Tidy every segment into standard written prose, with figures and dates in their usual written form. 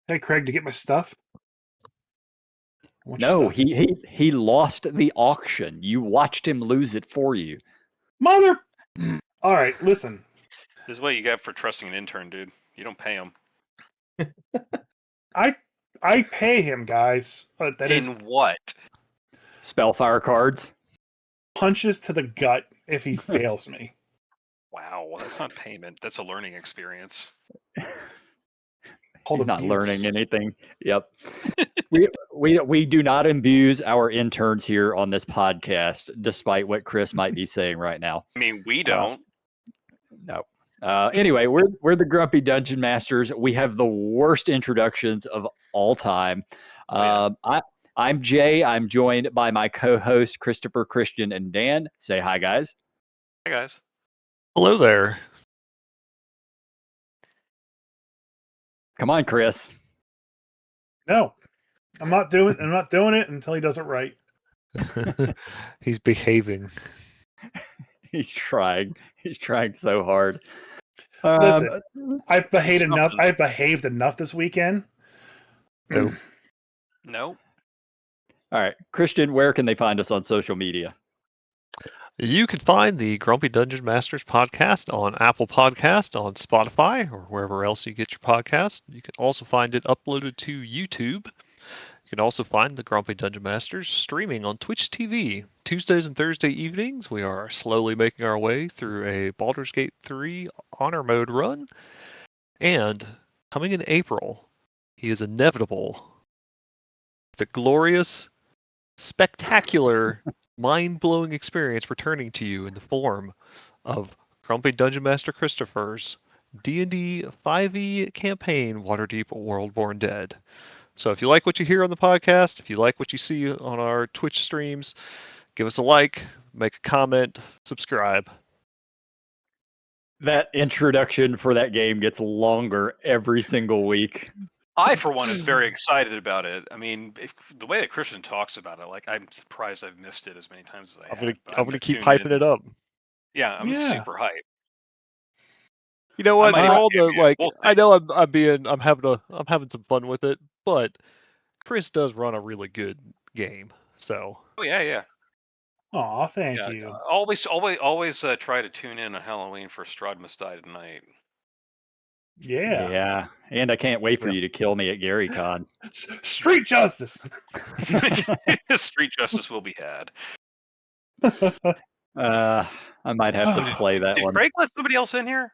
Hey, Craig, to get my stuff? No, he lost the auction. You watched him lose it for you. Mother. All right, listen. This is what you get for trusting an intern, dude. You don't pay him. I pay him, guys. In what? Spellfire cards. Punches to the gut if he fails me. Wow, that's not payment. That's a learning experience. He's not learning anything. Yep. we do not abuse our interns here on this podcast, despite what Chris might be saying right now. I mean, we don't. No. Anyway, we're the Grumpy Dungeon Masters. We have the worst introductions of all time. I'm Jay. I'm joined by my co-host Christopher, Christian, and Dan. Say hi, guys. Hi, guys. Hello there. Come on, Chris. No, I'm not doing it until he does it right. He's behaving. He's trying. He's trying so hard. Listen, I've behaved enough. I've behaved enough this weekend. Nope. Nope. All right, Christian, where can they find us on social media? You can find the Grumpy Dungeon Masters podcast on Apple Podcast, on Spotify, or wherever else you get your podcast. You can also find it uploaded to YouTube. You can also find the Grumpy Dungeon Masters streaming on Twitch TV. Tuesdays and Thursday evenings, we are slowly making our way through a Baldur's Gate 3 Honor Mode run. And coming in April, he is inevitable. The glorious, spectacular, mind-blowing experience returning to you in the form of Grumpy Dungeon Master Christopher's D&D 5e campaign, Waterdeep Worldborn Dead. So if you like what you hear on the podcast, if you like what you see on our Twitch streams, give us a like, make a comment, subscribe. That introduction for that game gets longer every single week. I, for one, am very excited about it. I mean, the way that Christian talks about it, like, I'm surprised I've missed it as many times as I have. I'm gonna keep hyping it up. Yeah, I'm super hyped. You know what? I know I'm having some fun with it, but Chris does run a really good game. So. Oh yeah. Aw, thank you. Always try to tune in on Halloween for Strahd Must Die Tonight. Yeah. And I can't wait for you to kill me at GaryCon. Street justice. Street justice will be had. I might have to play that one. Did Craig let somebody else in here?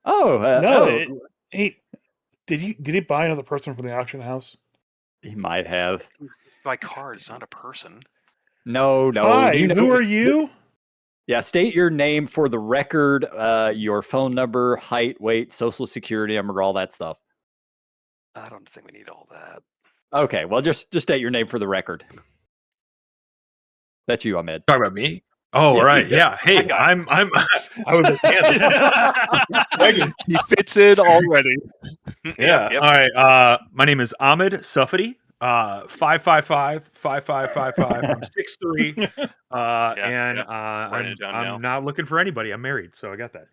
No. Did he buy another person from the auction house? He might have. By cards, not a person. No. Hi, who are you? Yeah, state your name for the record, your phone number, height, weight, social security number, all that stuff. I don't think we need all that. Okay, well, just state your name for the record. That's you, Ahmed. Talk about me? Oh, right. Yeah. Hey, I was a fan. He fits in already. Yeah. Yep. All right. My name is Ahmed Suffety. 555. I'm 6'3". And I'm not looking for anybody. I'm married, so I got that.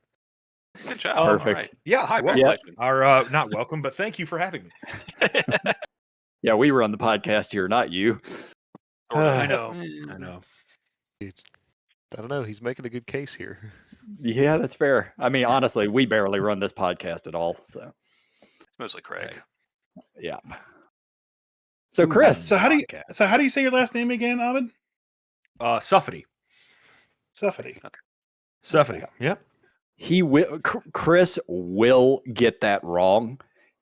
Good job. Perfect. Right. Yeah. Hi. Welcome. Or not welcome, but thank you for having me. Yeah, we were on the podcast here, not you. I know. I don't know. He's making a good case here. Yeah, that's fair. I mean, honestly, we barely run this podcast at all, so It's mostly Craig. Yeah. So, Chris. So how do you say your last name again, Ahmed? Suffety. Suffety. Okay. Suffety. Yep. Chris will get that wrong.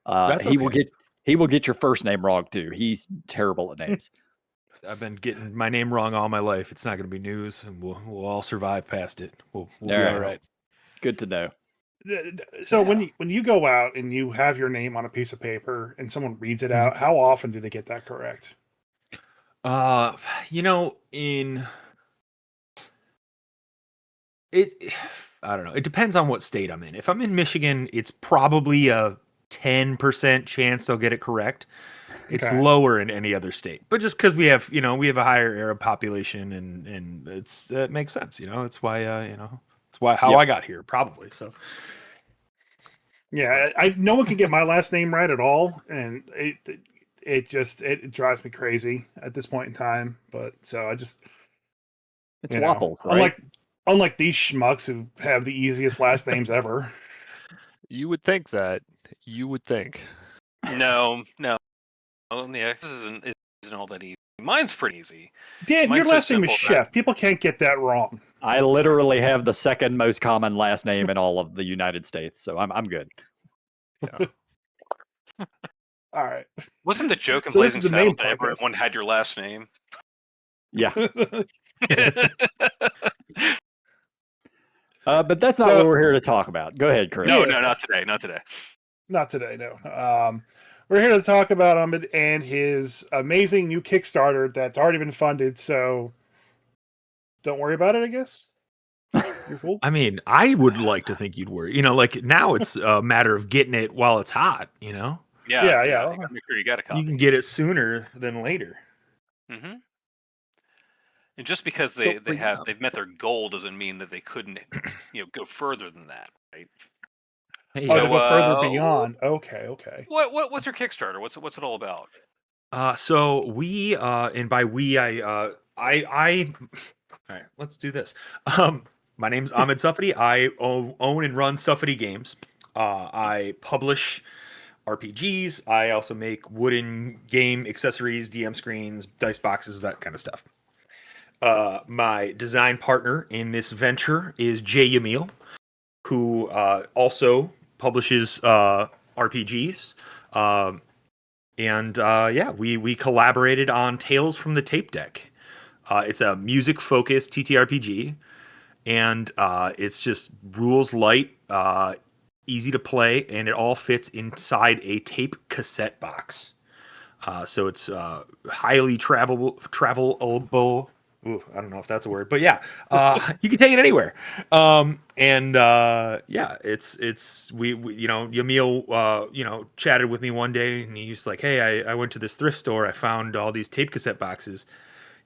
That's okay. He will get your first name wrong too. He's terrible at names. I've been getting my name wrong all my life. It's not going to be news, and we'll all survive past it. We'll be all right. Good to know. So when you go out and you have your name on a piece of paper and someone reads it out, how often do they get that correct? I don't know. It depends on what state I'm in. If I'm in Michigan, it's probably a 10% chance they'll get it correct. It's lower in any other state, but just because we have a higher Arab population, and it makes sense. It's why I got here probably. So Yeah, no one can get my last name right at all, and it drives me crazy at this point in time. But so I just It's Waffles, right? Unlike these schmucks who have the easiest last names ever. You would think that. You would think. No. Oh, yeah, this isn't all that easy. Mine's pretty easy. Dan, your Mine's so last name is simple that- Chef. People can't get that wrong. I literally have the second most common last name in all of the United States, so I'm good. Yeah. All right. Wasn't the joke in So this is Blazing the main Saddles that podcast. everyone had your last name? Yeah, but that's not So- what we're here to talk about. Go ahead, Chris. No, Yeah. not today. Not today. Not today, no. We're here to talk about Ahmed and his amazing new Kickstarter that's already been funded, so don't worry about it, I guess. You're fool. I mean, I would like to think you'd worry. You know, like now it's a matter of getting it while it's hot. You know, Yeah. Yeah. You gotta make sure you got a copy. you can get it sooner than later. Mm-hmm. And just because So, they've met their goal doesn't mean that they couldn't, go further than that, right? Hey, Oh, So, to go further uh, right? Okay. What's your Kickstarter? What's it all about? So we and by we I all right, let's do this. My name's Ahmed Suffety. I own and run Suffety Games. I publish RPGs. I also make wooden game accessories, DM screens, dice boxes, that kind of stuff. My design partner in this venture is Jay Yamil, who also publishes RPGs. We collaborated on Tales from the Tape Deck. It's a music-focused TTRPG, and it's just rules light, easy to play, and it all fits inside a tape cassette box. So it's highly travelable. Ooh, I don't know if that's a word, but yeah, you can take it anywhere. It's we Yamil chatted with me one day, and he's like, "Hey, I went to this thrift store. I found all these tape cassette boxes.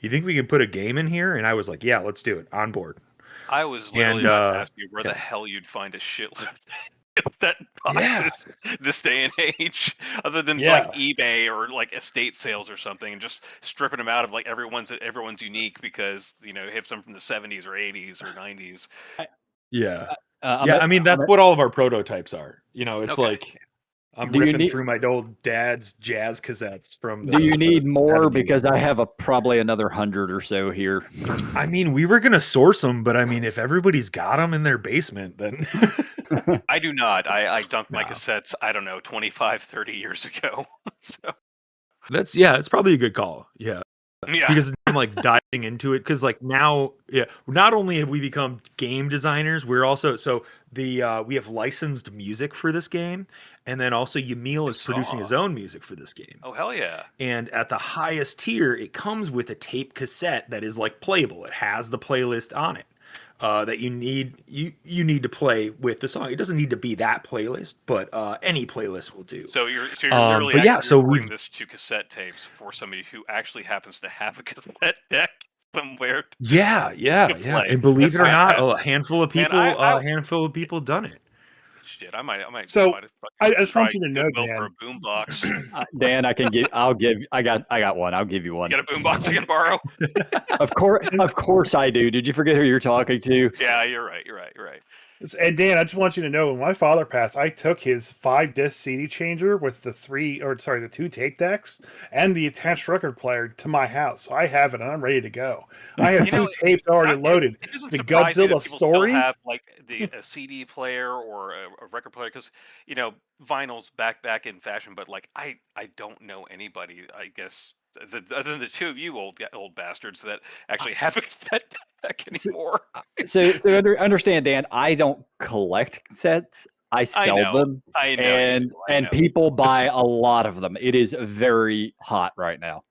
You think we can put a game in here?" And I was like, "Yeah, let's do it. On board." I was literally about to ask you where the hell you'd find a shitload of that box this day and age, other than like eBay or like estate sales or something, and just stripping them out of like everyone's unique because you have some from the 70s or 80s or 90s. I mean that's what all of our prototypes are. It's like I'm ripping through my old dad's jazz cassettes from. Do you need more? Because I have probably another 100 or so here. I mean, we were gonna source them, but I mean, if everybody's got them in their basement, then I do not. I dumped my cassettes, I don't know, 25, 30 years ago. So it's probably a good call. Yeah. Because I'm like diving into it because like now, not only have we become game designers, we're also we have licensed music for this game, and then also Yamil is producing his own music for this game. Oh hell yeah! And at the highest tier, it comes with a tape cassette that is like playable. It has the playlist on it that you need to play with the song. It doesn't need to be that playlist, but any playlist will do. So you're literally recording this to cassette tapes for somebody who actually happens to have a cassette deck somewhere. Yeah. And believe it or not, a handful of people done it. Shit, I might. So I just want you to know, Dan. For a boombox. Dan, I got one. I'll give you one. You got a boombox I can borrow? Of course I do. Did you forget who you're talking to? Yeah, you're right. And Dan, I just want you to know, when my father passed, I took his 5-disc CD changer with the 2 tape decks and the attached record player to my house. So I have it and I'm ready to go. I have 2 tapes already loaded. The Godzilla story. Still have like a CD player or a record player because vinyl's back in fashion. But like I don't know anybody, I guess, other than the two of you old bastards that actually have a cassette deck anymore. So understand, Dan, I don't collect cassettes. I sell them. I know. And people buy a lot of them. It is very hot right now.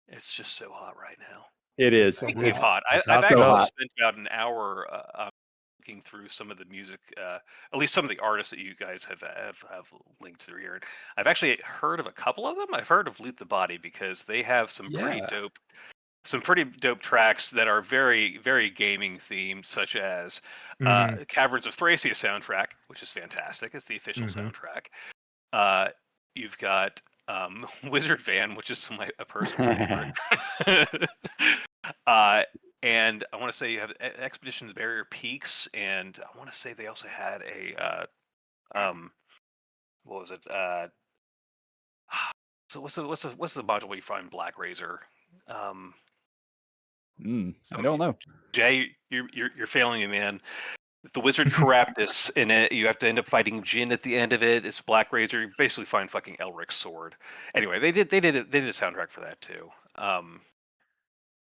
It's just so hot right now. It is. Speaking of hot, I've actually spent about an hour looking through some of the music, at least some of the artists that you guys have linked through here. I've actually heard of a couple of them. I've heard of Loot the Body because they have some pretty dope some pretty dope tracks that are very, very gaming themed, such as Caverns of Thracia soundtrack, which is fantastic. It's the official soundtrack. You've got Wizard Van, which is a personal favorite. And I want to say you have Expedition to the Barrier Peaks, and I want to say they also had a what was it? So what's the module where you find Black Razor? I don't know. Jay, you're failing me, man. The Wizard Caraptus in it, you have to end up fighting Jin at the end of it. It's Black Razor. You basically find fucking Elric's sword. Anyway, they did a soundtrack for that too.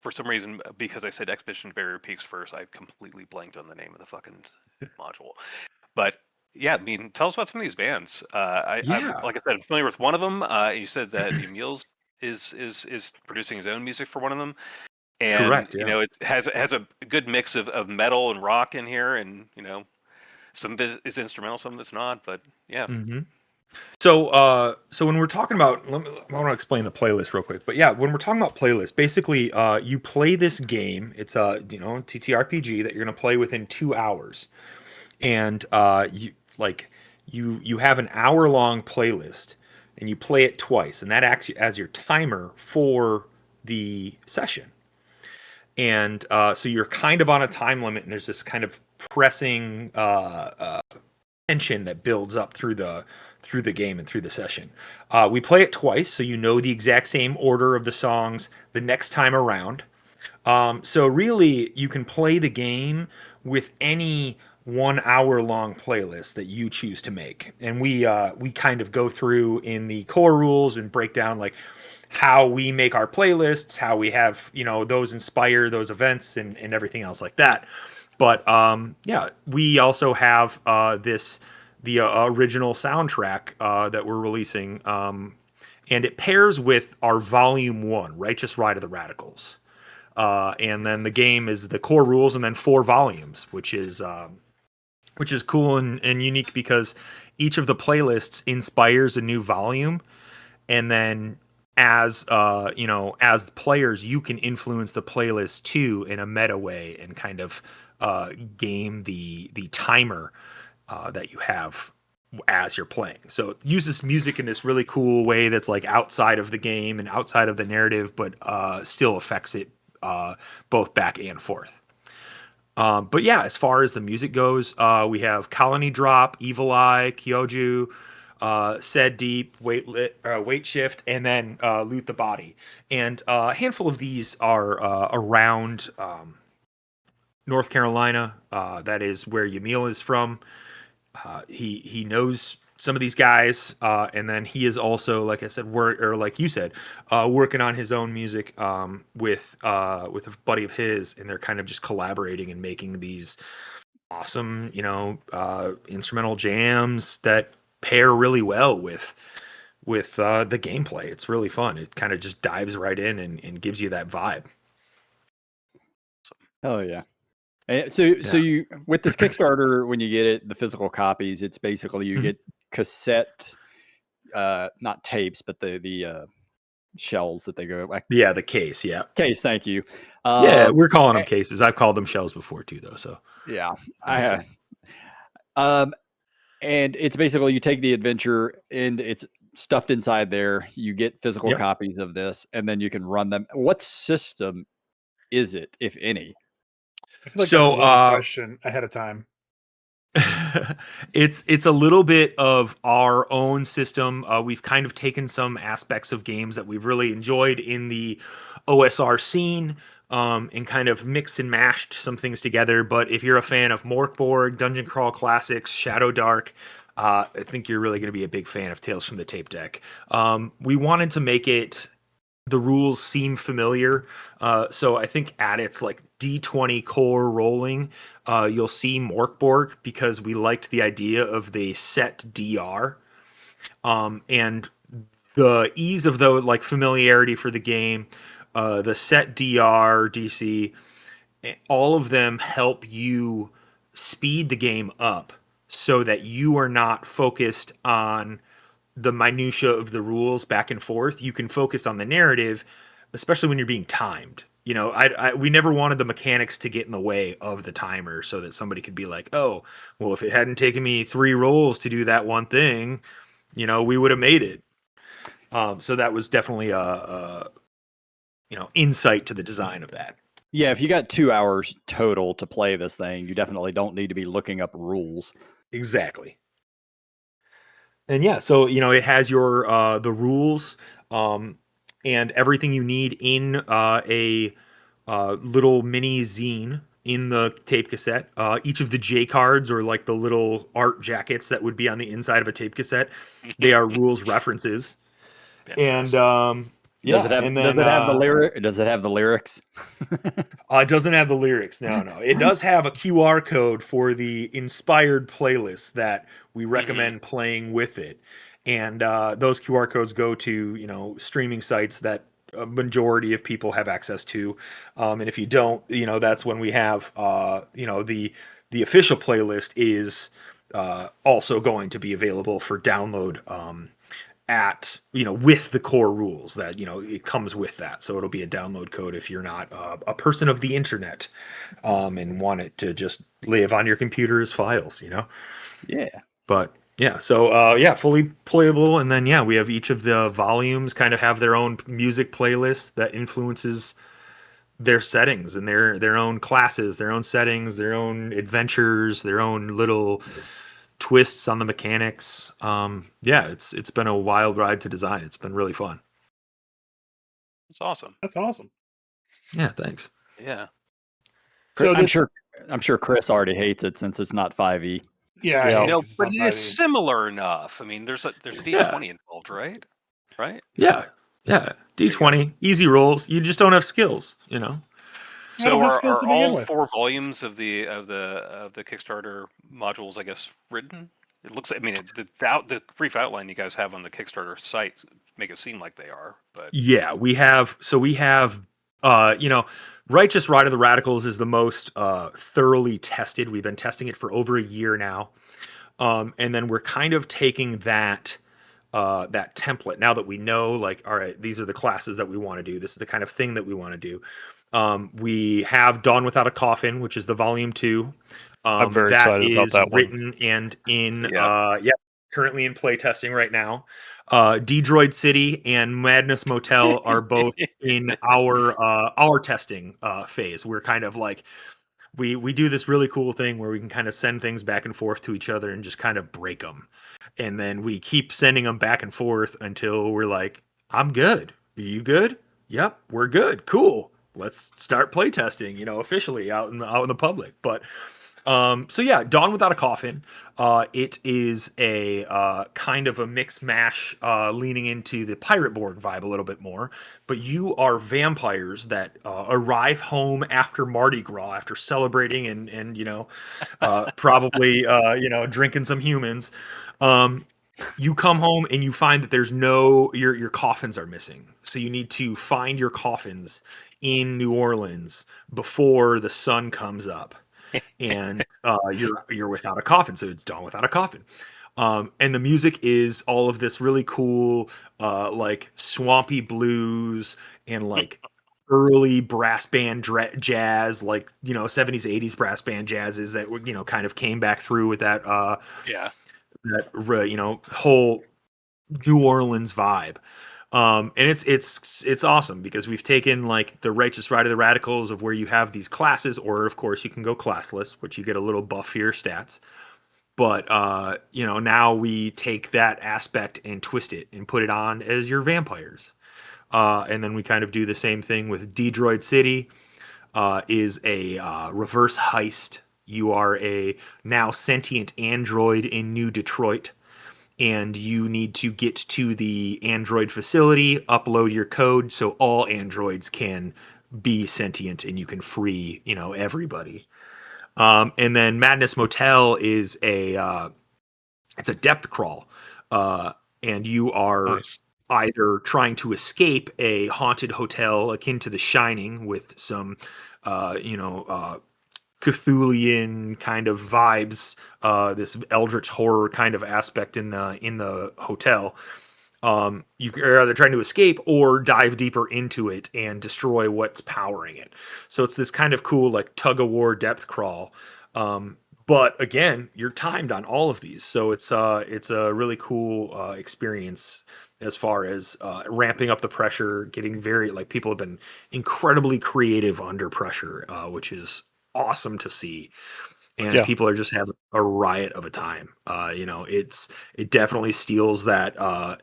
For some reason, because I said Expedition to Barrier Peaks first, I completely blanked on the name of the fucking module. But yeah, I mean, tell us about some of these bands. I'm, like I said, I'm familiar with one of them. You said that Emil's is producing his own music for one of them. And Correct, yeah. you know, it has a good mix of metal and rock in here, and you know, some of it is instrumental, some of it's not, but yeah. So when we're talking about, I want to explain the playlist real quick, but yeah, when we're talking about playlists, basically, you play this game. It's a TTRPG that you're going to play within 2 hours, and you have an hour-long playlist, and you play it twice, and that acts as your timer for the session. And so you're kind of on a time limit, and there's this kind of pressing tension that builds up through the game and through the session. We play it twice, so you know the exact same order of the songs the next time around. So really, you can play the game with any 1 hour long playlist that you choose to make, and we kind of go through in the core rules and break down like how we make our playlists, how we have those inspire those events and everything else like that. But yeah, we also have the original soundtrack that we're releasing, and it pairs with our Volume 1, Righteous Ride of the Radicals. And then the game is the core rules and then 4 volumes, which is cool and unique because each of the playlists inspires a new volume, and then as the players, you can influence the playlist too in a meta way and kind of game the timer that you have as you're playing. So it uses music in this really cool way that's like outside of the game and outside of the narrative, but still affects it both back and forth. But yeah, as far as the music goes, we have Colony Drop, Evil Eye, Kyoju, Said Deep, Weight Shift, and then Loot the Body. And a handful of these are around North Carolina. That is where Yamil is from. He knows some of these guys, and then he is also, like I said, working on his own music with a buddy of his, and they're kind of just collaborating and making these awesome, instrumental jams that pair really well with the gameplay. It's really fun. It kind of just dives right in and gives you that vibe. Oh yeah. So you, with this Kickstarter, when you get it, the physical copies, it's basically you get cassette, not tapes, but the shells that they go like. Yeah, the case. Yeah, case. Thank you. Yeah, we're calling them cases. I've called them shells before too, though. So yeah, I have. And it's basically you take the adventure and it's stuffed inside there. You get physical copies of this, and then you can run them. What system is it, if any? I feel like that's a loaded question ahead of time. It's a little bit of our own system. We've kind of taken some aspects of games that we've really enjoyed in the OSR scene, and kind of mixed and mashed some things together. But if you're a fan of Morkborg, Dungeon Crawl Classics, Shadow Dark, I think you're really going to be a big fan of Tales from the Tape Deck. We wanted to make the rules seem familiar. So I think at its like D20 core rolling, you'll see Morkborg because we liked the idea of the set DR. And the ease of the like familiarity for the game, the set DR, DC, all of them help you speed the game up so that you are not focused on the minutia of the rules back and forth. You can focus on the narrative, especially when you're being timed. we never wanted the mechanics to get in the way of the timer, so that somebody could be like, oh, well, if it hadn't taken me 3 rolls to do that one thing, we would have made it. So that was definitely a insight to the design of that. Yeah, if you got 2 hours total to play this thing, you definitely don't need to be looking up rules. Exactly. And yeah, so it has your the rules and everything you need in a little mini zine in the tape cassette. Each of the J cards, or like the little art jackets that would be on the inside of a tape cassette, they are rules references. Fantastic. And Does it have the lyric? Does it have the lyrics? It doesn't have the lyrics. No. It does have a QR code for the inspired playlist that we recommend playing with it. And those QR codes go to, streaming sites that a majority of people have access to. And if you don't, that's when we have, the official playlist is also going to be available for download at with the core rules that it comes with that, so it'll be a download code if you're not a person of the internet and want it to just live on your computer as files. But yeah, so fully playable. And then we have each of the volumes kind of have their own music playlist that influences their settings and their own classes, their own settings, their own adventures, their own little twists on the mechanics. It's been a wild ride to design. It's been really fun. It's awesome. That's awesome. Yeah, thanks. Yeah. So I'm sure Chris already hates it since it's not 5e. Yeah, but it is similar enough. I mean, there's a D20 involved, right? Right? Yeah. D20, easy rolls. You just don't have skills, So are all 4 volumes of the Kickstarter modules, I guess, written? It looks. I mean, the brief outline you guys have on the Kickstarter site make it seem like they are. But yeah, we have. So we have. Righteous Ride of the Radicals is the most thoroughly tested. We've been testing it for over a year now, and then we're kind of taking that template now that we know, like, all right, these are the classes that we want to do. This is the kind of thing that we want to do. We have Dawn Without a Coffin, which is the volume 2. I'm very excited about that one. Written and in currently in play testing right now. Droid City and Madness Motel are both in our testing phase. We're kind of like we do this really cool thing where we can kind of send things back and forth to each other and just kind of break them, and then we keep sending them back and forth until we're like, I'm good. Are you good? Yep, we're good. Cool. Let's start playtesting, officially out in the public. But Dawn Without a Coffin. It is a kind of a mix mash, leaning into the Pirate Borg vibe a little bit more. But you are vampires that arrive home after Mardi Gras, after celebrating and probably drinking some humans. You come home and you find that there's your coffins are missing. So you need to find your coffins in New Orleans before the sun comes up. And you're without a coffin, so it's Dawn Without a Coffin. And the music is all of this really cool, like swampy blues and like early brass band jazz, like 70s, 80s brass band jazzes that kind of came back through with that whole New Orleans vibe. And it's awesome because we've taken like the Righteous Ride of the Radicals of where you have these classes, or of course you can go classless, which you get a little buff for your stats. But now we take that aspect and twist it and put it on as your vampires. And then we kind of do the same thing with Droid City. Is a reverse heist. You are a now sentient android in New Detroit, and you need to get to the android facility, upload your code so all androids can be sentient and you can free, everybody. And then Madness Motel is it's a depth crawl. And you are either trying to escape a haunted hotel akin to The Shining with some, Cthulhian kind of vibes, this eldritch horror kind of aspect in the hotel, you're either trying to escape or dive deeper into it and destroy what's powering it. So it's this kind of cool like tug of war depth crawl. But again, you're timed on all of these, so it's a really cool experience as far as ramping up the pressure, getting very like people have been incredibly creative under pressure, which is awesome to see. And people are just having a riot of a time. It definitely steals that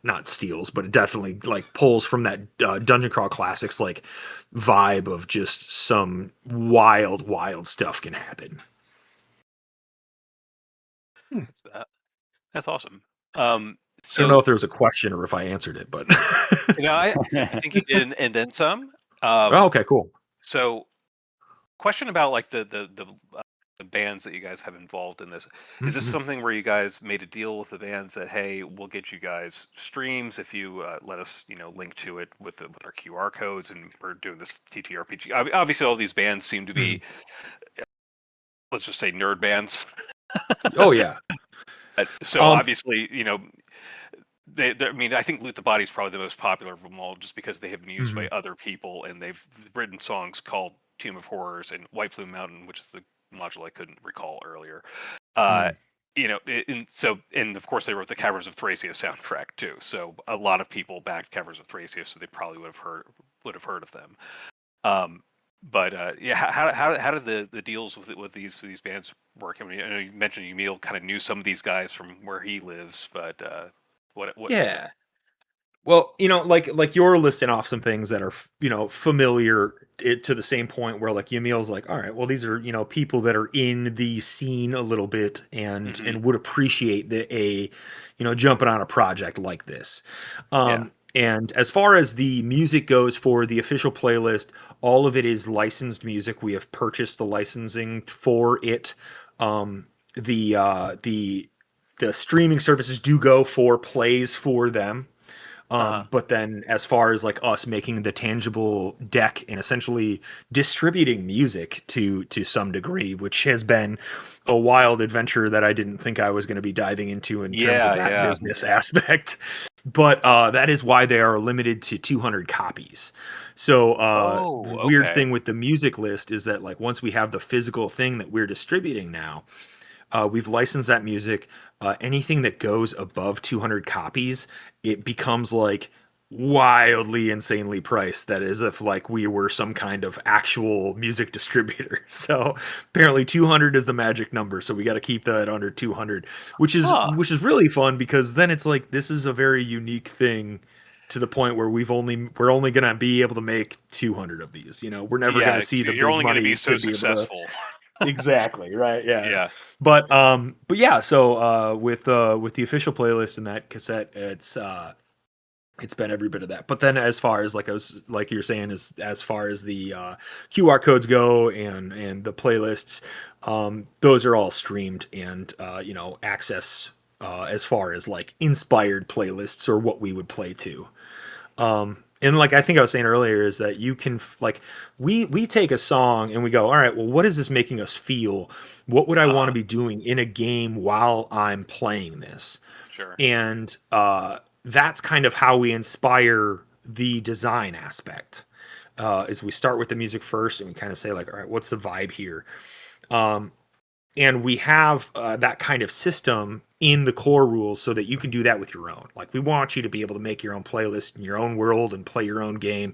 not steals, but it definitely like pulls from that Dungeon Crawl Classics like vibe of just some wild stuff can happen. That's awesome. I don't know if there was a question or if I answered it, but I think you did, and then some. Okay, cool. So, question about like the bands that you guys have involved in this. Is this something where you guys made a deal with the bands that, hey, we'll get you guys streams if you let us, link to it with our QR codes, and we're doing this TTRPG. Obviously, all these bands seem to be, let's just say, nerd bands. Oh yeah. So obviously, I mean, I think Loot the Body is probably the most popular of them all, just because they have been used by other people, and they've written songs called Tomb of Horrors and White Plume Mountain, which is the module I couldn't recall earlier. And of course they wrote the Caverns of Thracia soundtrack too. So a lot of people backed Caverns of Thracia, so they probably would have heard of them. How did the deals with these bands work? I mean, I know you mentioned Emil kind of knew some of these guys from where he lives, but what? Yeah. Well, like you're listing off some things that are, familiar to the same point where like Yamil's like, all right, well, these are, people that are in the scene a little bit and would appreciate jumping on a project like this. And as far as the music goes for the official playlist, all of it is licensed music. We have purchased the licensing for it. The streaming services do go for plays for them. But then as far as like us making the tangible deck and essentially distributing music to some degree, which has been a wild adventure that I didn't think I was going to be diving into in terms of that business aspect. But that is why they are limited to 200 copies. So the weird thing with the music list is that like once we have the physical thing that we're distributing now, we've licensed that music. Anything that goes above 200 copies, it becomes like wildly insanely priced. That is if like we were some kind of actual music distributor. So apparently 200 is the magic number. So we got to keep that under 200, which is really fun because then it's like this is a very unique thing to the point where we're only going to be able to make 200 of these. We're never going to see the big money. You're only going to be so successful. Exactly right. Yeah. But yeah. So with the official playlist and that cassette, it's been every bit of that. But then as far as like you're saying, as far as the QR codes go and the playlists, those are all streamed and access as far as like inspired playlists or what we would play to. And like I think I was saying earlier is that you can like we take a song and we go, all right, well, what is this making us feel? What would I want to be doing in a game while I'm playing this? Sure. And that's kind of how we inspire the design aspect. Is we start with the music first and we kind of say like, all right, what's the vibe here? And we have that kind of system in the core rules so that you can do that with your own. Like we want you to be able to make your own playlist in your own world and play your own game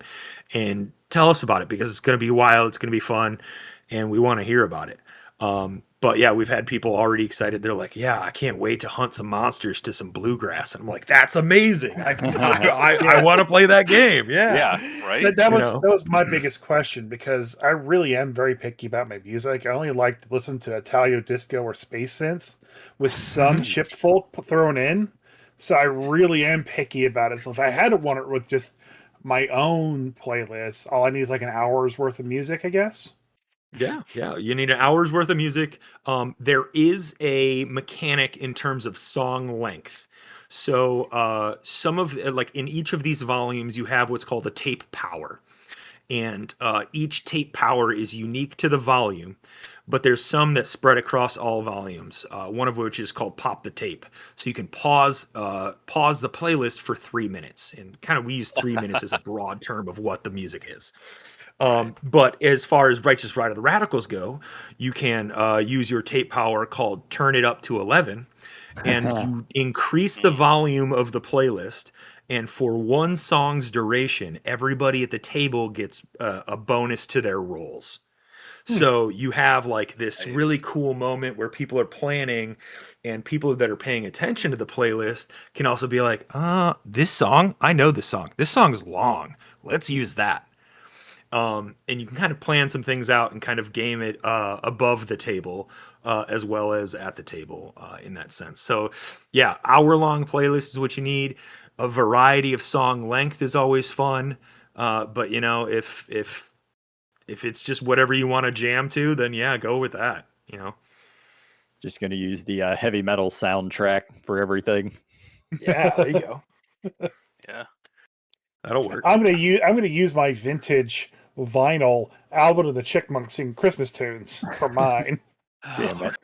and tell us about it because it's going to be wild. It's going to be fun. And we want to hear about it. But yeah, we've had people already excited. They're like, yeah, I can't wait to hunt some monsters to some bluegrass. And I'm like, that's amazing. I want to play that game. Yeah. Right. That was my biggest question because I really am very picky about my music. I only like to listen to Italio disco or space synth with some shift folk thrown in. So I really am picky about it. So if I had to want it with just my own playlist, all I need is like an hour's worth of music, I guess. Yeah. You need an hour's worth of music. There is a mechanic in terms of song length. So some of like in each of these volumes, you have what's called a tape power. and each tape power is unique to the volume, but there's some that spread across all volumes. One of which is called Pop the Tape, so you can pause the playlist for 3 minutes, and kind of we use 3 minutes as a broad term of what the music is. But as far as Righteous Ride of the Radicals go, you can use your tape power called Turn It Up to 11, and you increase the volume of the playlist. And for one song's duration, everybody at the table gets a bonus to their rolls. So you have like this really cool moment where people are planning, and people that are paying attention to the playlist can also be like, this song, I know this song. This song's long. Let's use that. And you can kind of plan some things out and kind of game it above the table as well as at the table in that sense. So yeah, hour-long playlist is what you need. A variety of song length is always fun. But you know, if it's just whatever you want to jam to, then yeah, go with that, you know. Just going to use the heavy metal soundtrack for everything. Yeah, there you go. Yeah. That'll work. I'm gonna use my vintage vinyl Albert of the Chickmunks sing Christmas tunes for mine. Damn it.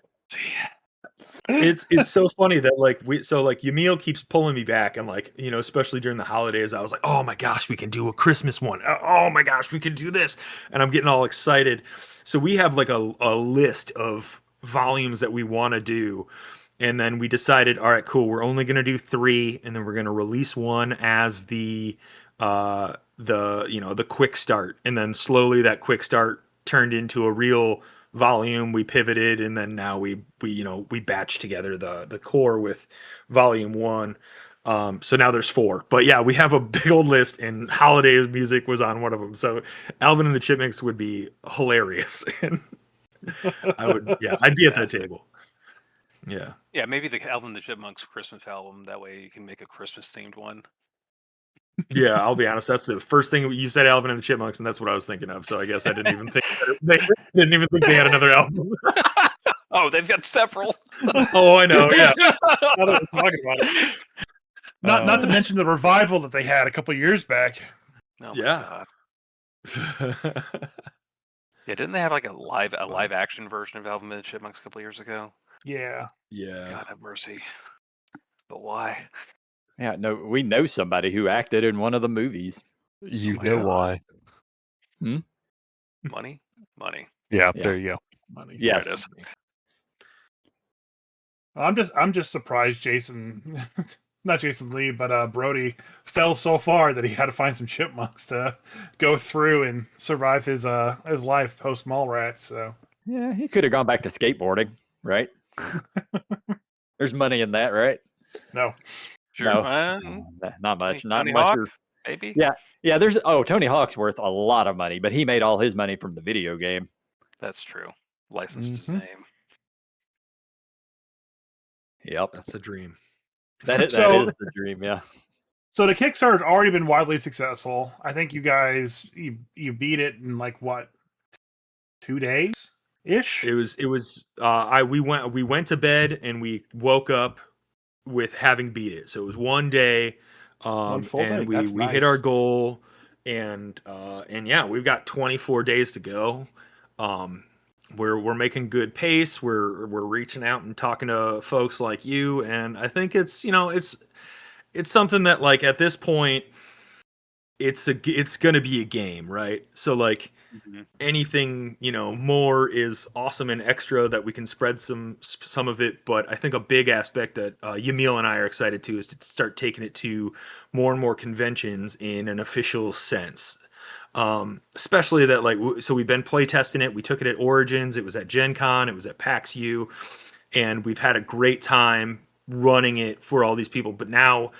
It's so funny that like Yamil keeps pulling me back, and like, you know, especially during the holidays, I was like, oh my gosh, we can do a Christmas one. Oh my gosh, we can do this, and I'm getting all excited. So we have like a list of volumes that we want to do, and then we decided, all right, cool, we're only going to do 3, and then we're going to release one as the quick start, and then slowly that quick start turned into a real volume. We pivoted, and then now we batch together the core with volume 1. So now there's 4. But yeah, we have a big old list, and holiday music was on one of them. So Alvin and the Chipmunks would be hilarious. And I'd be at that table. Yeah. Yeah, maybe the Alvin and the Chipmunks Christmas album. That way you can make a Christmas themed one. Yeah, I'll be honest. That's the first thing you said, Alvin and the Chipmunks, and that's what I was thinking of. So I guess I didn't even think they had another album. Oh, they've got several. Oh, I know. Yeah, Now that we're talking about it. Not to mention the revival that they had a couple years back. Oh my God. Yeah, didn't they have like a live action version of Alvin and the Chipmunks a couple years ago? Yeah. God have mercy. But why? Yeah, no, we know somebody who acted in one of the movies. You know why? Money. Yeah, there you go. Money. Yes. There it is. I'm just surprised Jason, not Jason Lee, but Brody fell so far that he had to find some chipmunks to go through and survive his life post Mallrats. So Yeah, he could have gone back to skateboarding, right? There's money in that, right? no. Sure. No, not much. Not Tony much. Hawk, maybe. Yeah. Tony Hawk's worth a lot of money, but he made all his money from the video game. That's true. Licensed his name. Yep, that's a dream. that is the dream. Yeah. So the Kickstarter had already been widely successful. I think you guys you beat it in like what, 2 days ish. It was we went to bed and we woke up with having beat it. So it was 1 day, One full and day. we hit our goal, and yeah, we've got 24 days to go. We're making good pace. We're reaching out and talking to folks like you, and I think it's something that, like, at this point it's going to be a game, right? So like anything, more is awesome and extra that we can spread some of it. But I think a big aspect that Yamil and I are excited to is to start taking it to more and more conventions in an official sense. Especially that, so we've been play testing it. We took it at Origins. It was at Gen Con. It was at PAX U. And we've had a great time running it for all these people. But now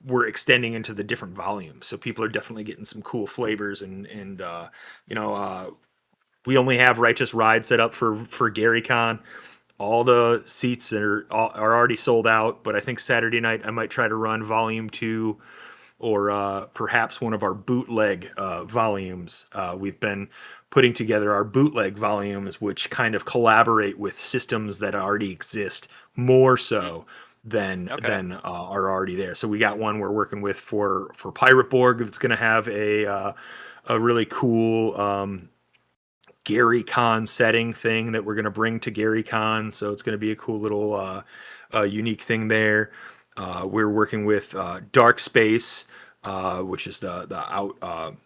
we're extending into the different volumes. So people are definitely getting some cool flavors. And we only have Righteous Ride set up for GaryCon. All the seats are already sold out. But I think Saturday night I might try to run Volume 2 or perhaps one of our bootleg volumes. We've been putting together our bootleg volumes, which kind of collaborate with systems that already exist more so than are already there. So we got one we're working with for Pirate Borg that's going to have a really cool Gary Con setting thing that we're going to bring to Gary Con. So it's going to be a cool little unique thing there. We're working with Dark Space, which is the out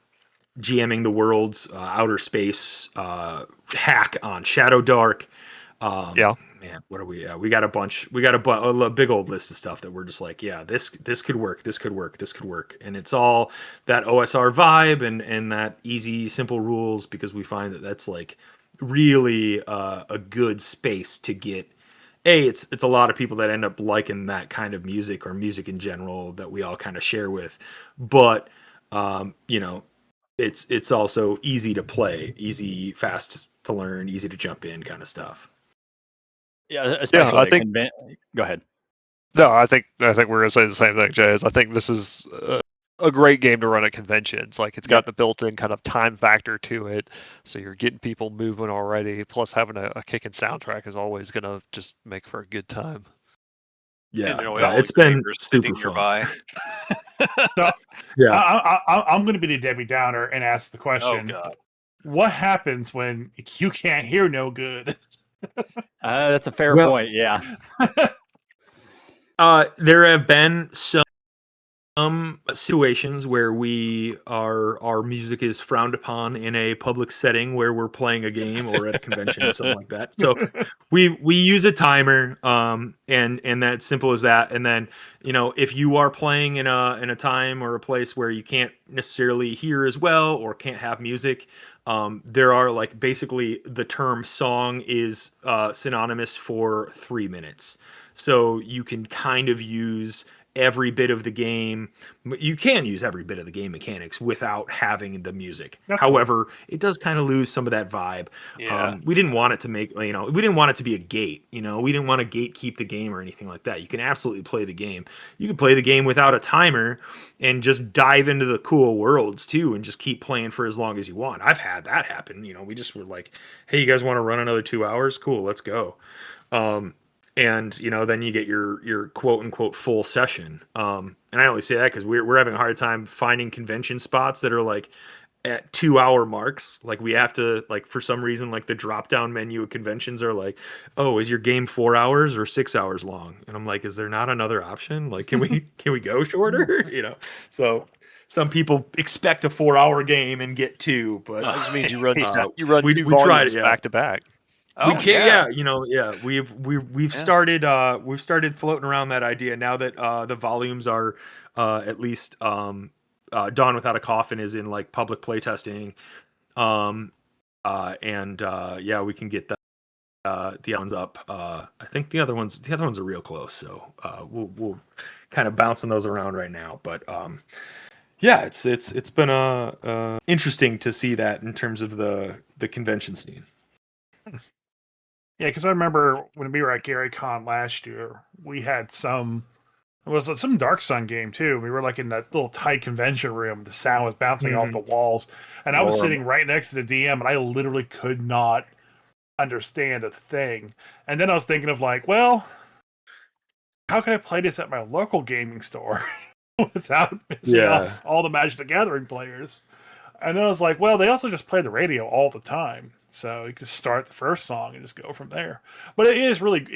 GMing the world's outer space hack on Shadow Dark. Man, what are we? We got a bunch. We got a big old list of stuff that we're just like, yeah, this could work. This could work. This could work. And it's all that OSR vibe and that easy, simple rules, because we find that that's like really a good space to get. It's a lot of people that end up liking that kind of music or music in general that we all kind of share with, but it's also easy to play, easy, fast to learn, easy to jump in kind of stuff. Yeah, especially. I think. Go ahead. No, I think we're gonna say the same thing, Jay. I think this is a great game to run at conventions. Like, it's got the built-in kind of time factor to it, so you're getting people moving already. Plus, having a kicking soundtrack is always gonna just make for a good time. Yeah, it's been super fun. So, yeah, I'm going to be the Debbie Downer and ask the question: what happens when you can't hear no good? That's a fair point. Yeah. There have been some situations where our music is frowned upon in a public setting where we're playing a game or at a convention or something like that. So we use a timer, and that's simple as that. And then, if you are playing in a time or a place where you can't necessarily hear as well or can't have music, there are, like, basically the term song is synonymous for 3 minutes. So you can kind of use every bit of the game. You can use every bit of the game mechanics without having the music. However, it does kind of lose some of that vibe. We didn't want it to we didn't want it to be a gate. We didn't want to gatekeep the game or anything like that. You can absolutely play the game. You can play the game without a timer and just dive into the cool worlds too, and just keep playing for as long as you want. I've had that happen. We just were like, hey, you guys want to run another 2 hours? Cool, let's go. And then you get your quote unquote full session. And I only say that because we're having a hard time finding convention spots that are like at 2 hour marks. Like, we have to, like, for some reason, like, the drop down menu of conventions are like, oh, is your game 4 hours or 6 hours long? And I'm like, is there not another option? Like, can we go shorter? So some people expect a 4 hour game and get 2, but that just means you run two we volumes back to back. We can, we've started floating around that idea now that the volumes are at least Dawn Without a Coffin is in, like, public playtesting, we can get the other ones up. I think the other ones are real close, so we'll kind of bouncing those around right now, but it's been interesting to see that in terms of the convention scene. Yeah, because I remember when we were at Gary Con last year, we had some Dark Sun game too. We were, like, in that little tight convention room. The sound was bouncing off the walls, and I was sitting right next to the DM, and I literally could not understand a thing. And then I was thinking of, like, well, how can I play this at my local gaming store without missing off all the Magic the Gathering players? And then I was like, well, they also just play the radio all the time, so you can start the first song and just go from there. But it's really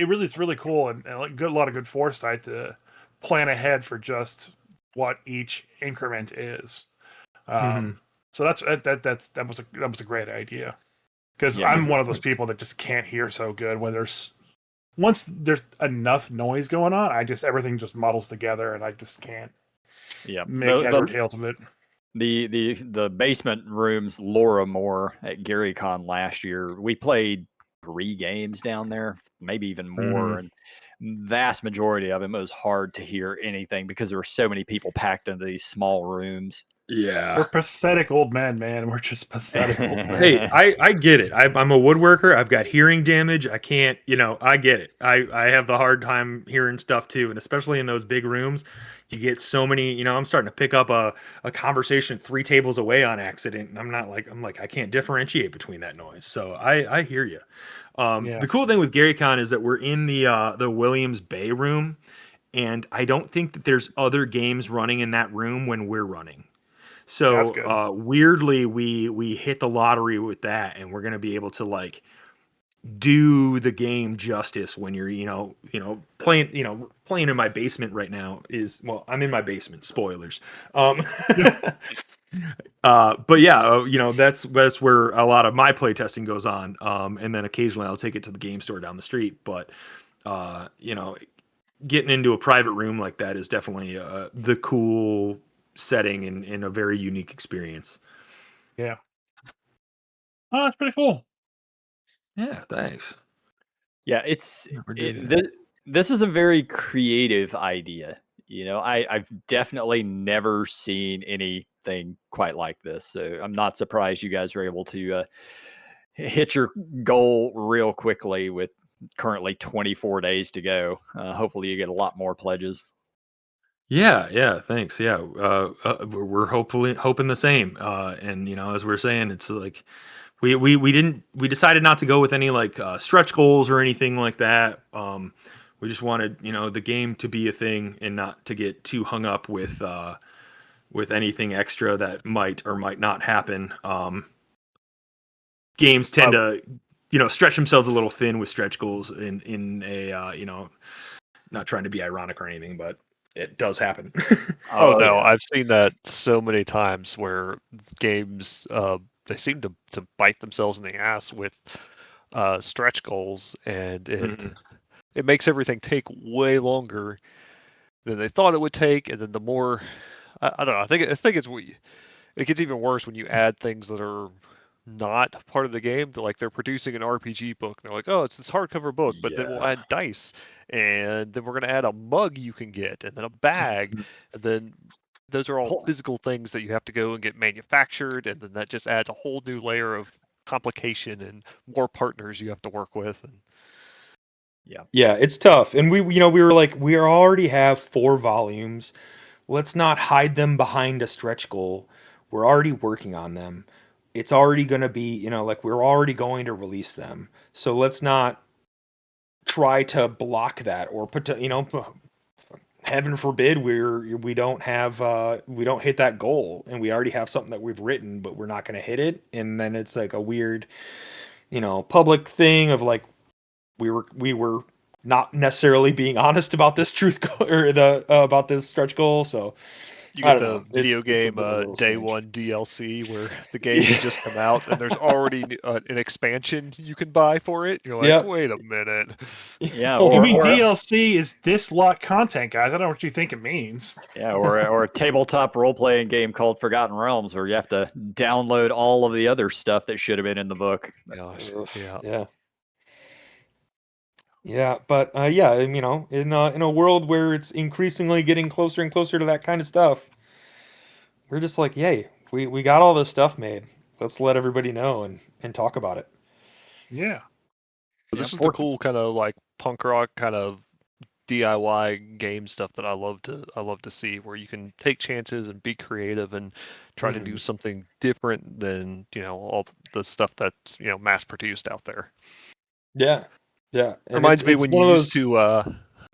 cool, and a lot of good foresight to plan ahead for just what each increment is. So that was a great idea, because I'm one of those people that just can't hear so good when once there's enough noise going on, everything just muddles together, and I just can't make head or tails of it. The basement rooms, Laura Moore at Gary Con last year, we played 3 games down there, maybe even more, and vast majority of them, it was hard to hear anything because there were so many people packed into these small rooms. Yeah, we're pathetic old men, man. We're just pathetic old men. Hey, I get it. I'm a woodworker. I've got hearing damage. I can't, I get it. I have the hard time hearing stuff too, and especially in those big rooms, you get so many. I'm starting to pick up a conversation 3 tables away on accident, and I'm like I can't differentiate between that noise. So I hear you. The cool thing with Gary Con is that we're in the Williams Bay room, and I don't think that there's other games running in that room when we're running. So weirdly, we hit the lottery with that, and we're gonna be able to like do the game justice when you're playing in my basement right now I'm in my basement, spoilers. But yeah, that's where a lot of my playtesting goes on, and then occasionally I'll take it to the game store down the street. But getting into a private room like that is definitely the cool setting and a very unique experience. Yeah. Oh, that's pretty cool. Yeah, thanks. Yeah, this is a very creative idea. I've definitely never seen anything quite like this. So I'm not surprised you guys were able to hit your goal real quickly with currently 24 days to go. Hopefully you get a lot more pledges. Yeah, thanks. Yeah, we're hoping the same. And as we're saying, it's like we decided not to go with any like stretch goals or anything like that. We just wanted the game to be a thing and not to get too hung up with anything extra that might or might not happen. Games tend to stretch themselves a little thin with stretch goals in a not trying to be ironic or anything, but it does happen. Oh no, yeah. I've seen that so many times where games they seem to bite themselves in the ass with stretch goals, and it makes everything take way longer than they thought it would take, and then the more I don't know, I think it gets even worse when you add things that are not part of the game. They're producing an RPG book. And they're like, oh, it's this hardcover book, but then we'll add dice, and then we're going to add a mug you can get, and then a bag, and then those are all physical things that you have to go and get manufactured, and then that just adds a whole new layer of complication and more partners you have to work with. And yeah, it's tough. And we were like, we already have 4 volumes. Let's not hide them behind a stretch goal. We're already working on them. It's already going to be, like we're already going to release them. So let's not try to block that or put heaven forbid we don't hit that goal and we already have something that we've written, but we're not going to hit it. And then it's like a weird, public thing of like, we were not necessarily being honest about this truth goal or about this stretch goal. So you get the video game day one DLC where the game has just come out and there's already an expansion you can buy for it. You're like, wait a minute. Yeah, you mean DLC is this lot content, guys? I don't know what you think it means. Yeah, or a tabletop role-playing game called Forgotten Realms, where you have to download all of the other stuff that should have been in the book. Gosh, yeah, but in a world where it's increasingly getting closer and closer to that kind of stuff, we're just like, yay, we got all this stuff made. Let's let everybody know and talk about it. Yeah. This is the cool kind of like punk rock kind of DIY game stuff that I love to see, where you can take chances and be creative and try to do something different than all the stuff that's mass produced out there. Yeah. And reminds me when you used to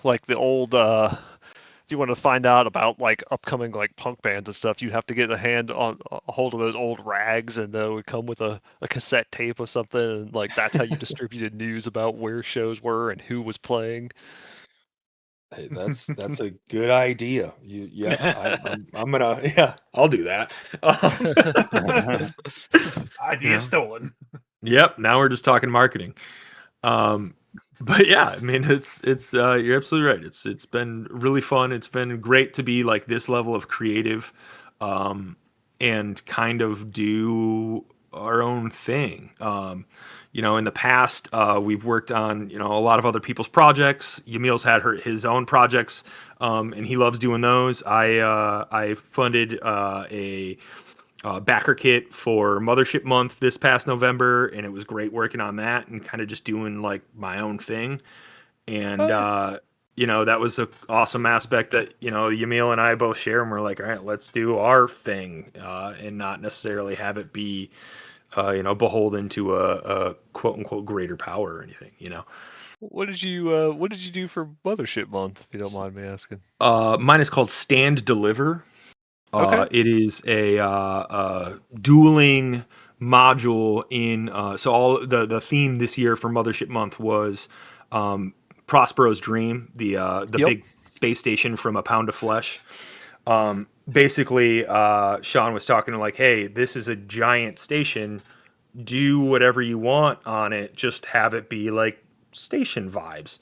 like the old if you want to find out about like upcoming like punk bands and stuff, you have to get a hold of those old rags, and they would come with a cassette tape or something, and like that's how you distributed news about where shows were and who was playing. Hey, that's a good idea. I'm gonna I'll do that. Idea stolen. Yep. Now we're just talking marketing. But yeah, I mean, it's you're absolutely right. It's been really fun. It's been great to be like this level of creative, and kind of do our own thing. In the past, we've worked on a lot of other people's projects. Yamil's had his own projects, and he loves doing those. I funded a backer kit for Mothership Month this past November, and it was great working on that and kind of just doing like my own thing. And that was an awesome aspect that Yamil and I both share, and we're like, all right, let's do our thing, and not necessarily have it be beholden to a quote unquote greater power or anything. What did you do for Mothership Month, if you don't mind me asking? Mine is called Stand Deliver. It is a dueling module in. So all the theme this year for Mothership Month was Prospero's Dream, the big space station from A Pound of Flesh. Basically, Sean was talking to like, hey, this is a giant station. Do whatever you want on it. Just have it be like station vibes.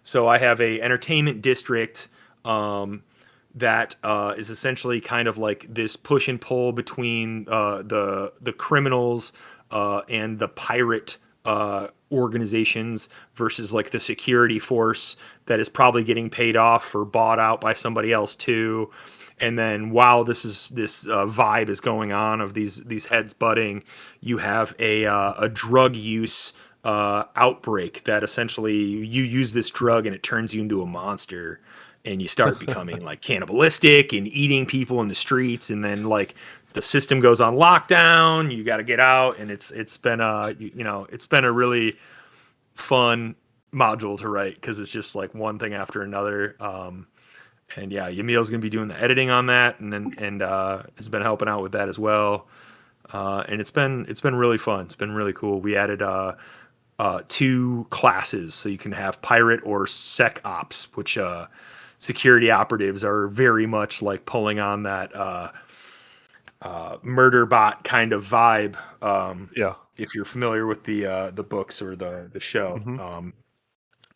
So I have a entertainment district that is essentially kind of like this push and pull between the criminals and the pirate organizations versus like the security force that is probably getting paid off or bought out by somebody else too. And then while this vibe is going on of these heads butting, you have a drug use outbreak that essentially you use this drug and it turns you into a monster, and you start becoming like cannibalistic and eating people in the streets, and then like the system goes on lockdown. You got to get out, and it's been it's been a really fun module to write because it's just like one thing after another. And yeah, Yamil's gonna be doing the editing on that, and has been helping out with that as well. And it's been really fun. It's been really cool. We added 2 classes, so you can have pirate or sec ops, which security operatives are very much like pulling on that murder bot kind of vibe. If you're familiar with the books or the show. Mm-hmm.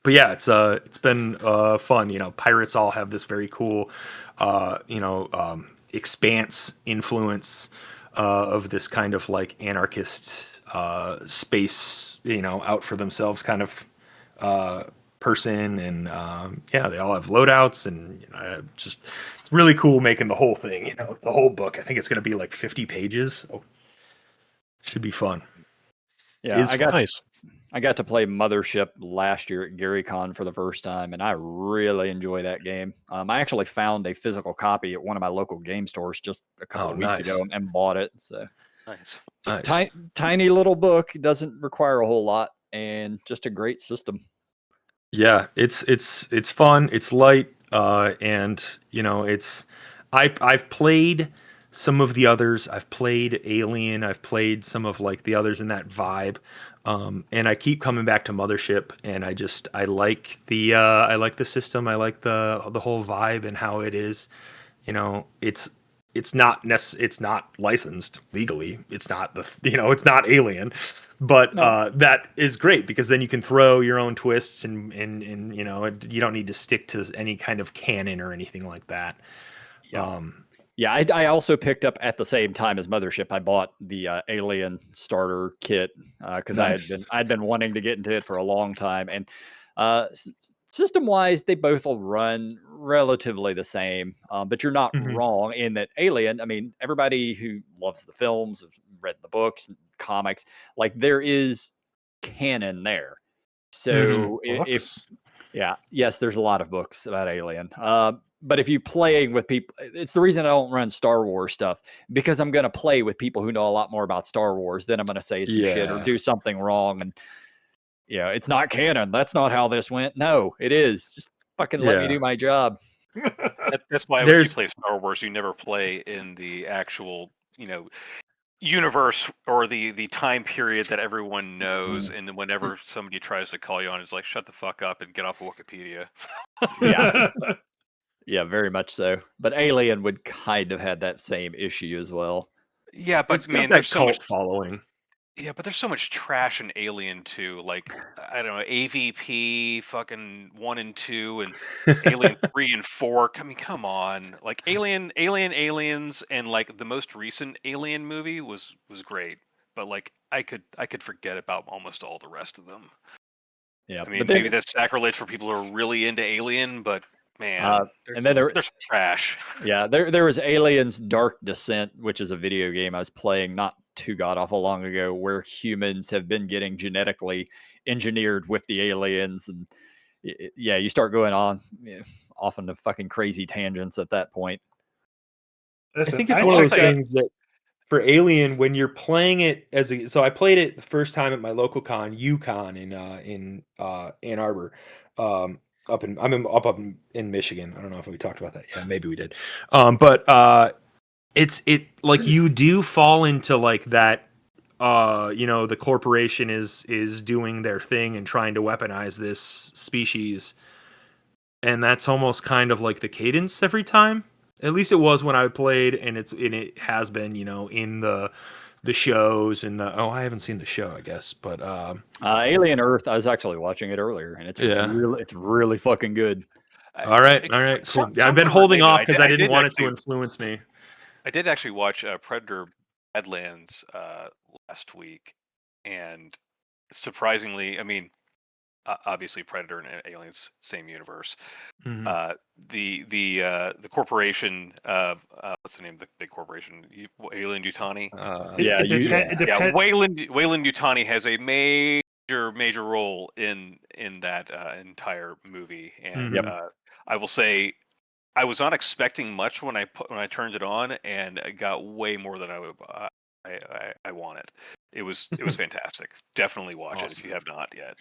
But yeah, it's been fun. You know, pirates all have this very cool, expanse influence of this kind of like anarchist space, out for themselves kind of person. And yeah, they all have loadouts, and it's really cool making the whole thing. The whole book. I think it's going to be like 50 pages. So should be fun. Yeah, Nice. I got to play Mothership last year at GaryCon for the first time, and I really enjoy that game. I actually found a physical copy at one of my local game stores just a couple of weeks ago and bought it. So nice. Tiny little book, doesn't require a whole lot, and just a great system. Yeah, it's fun. It's light, and I've played some of the others. I've played Alien. I've played some of like the others in that vibe. And I keep coming back to Mothership, and I like the system. I like the whole vibe and how it is. It's not licensed legally. It's not it's not Alien, but that is great because then you can throw your own twists and you don't need to stick to any kind of canon or anything like that. Yeah, I also picked up at the same time as Mothership. I bought the Alien starter kit because I'd been wanting to get into it for a long time. And system wise, they both will run relatively the same. But you're not wrong in that Alien. I mean, everybody who loves the films, has read the books, comics, like there is canon there. So yes, there's a lot of books about Alien. But if you playing with people, it's the reason I don't run Star Wars stuff, because I'm going to play with people who know a lot more about Star Wars. Then I'm going to say some shit or do something wrong. And it's not canon. That's not how this went. No, it is. Just fucking let me do my job. That's why if you play Star Wars, you never play in the actual, universe or the time period that everyone knows. And then whenever somebody tries to call you on, it's like, shut the fuck up and get off of Wikipedia. Yeah. Yeah, very much so. But Alien would kind of had that same issue as well. Yeah, but it's got that cult following. Yeah, but there's so much trash in Alien 2. Like, I don't know, AVP fucking 1 and 2 and Alien 3 and 4. I mean, come on. Like Aliens and like the most recent Alien movie was great. But like I could forget about almost all the rest of them. Yeah. I mean, maybe that's sacrilege for people who are really into Alien, but man, and then there's trash. Yeah, there was Aliens Dark Descent, which is a video game I was playing not too god awful long ago, where humans have been getting genetically engineered with the aliens, and you start going on off into fucking crazy tangents at that point. Listen, I think it's one of those things that for Alien, when you're playing it so I played it the first time at my local con, UConn in Ann Arbor. I'm up in Michigan. I don't know if we talked about that. Yeah, maybe we did. But it like you do fall into like that. The corporation is doing their thing and trying to weaponize this species, and that's almost kind of like the cadence every time. At least it was when I played, and it has been, in the shows and I haven't seen the show, I guess, but Alien Earth. I was actually watching it earlier, and it's really fucking good. All right, cool. Yeah, I've been holding off because I didn't want it to influence me. I did actually watch Predator Badlands last week, and surprisingly, I mean, obviously Predator and Aliens, same universe. Mm-hmm. The corporation of what's the name of the big corporation? Weyland-Yutani. Weyland-Yutani has a major role in that entire movie, and I will say I was not expecting much when I turned it on, and I got way more than I wanted. It was fantastic. Definitely watch it if you have not yet.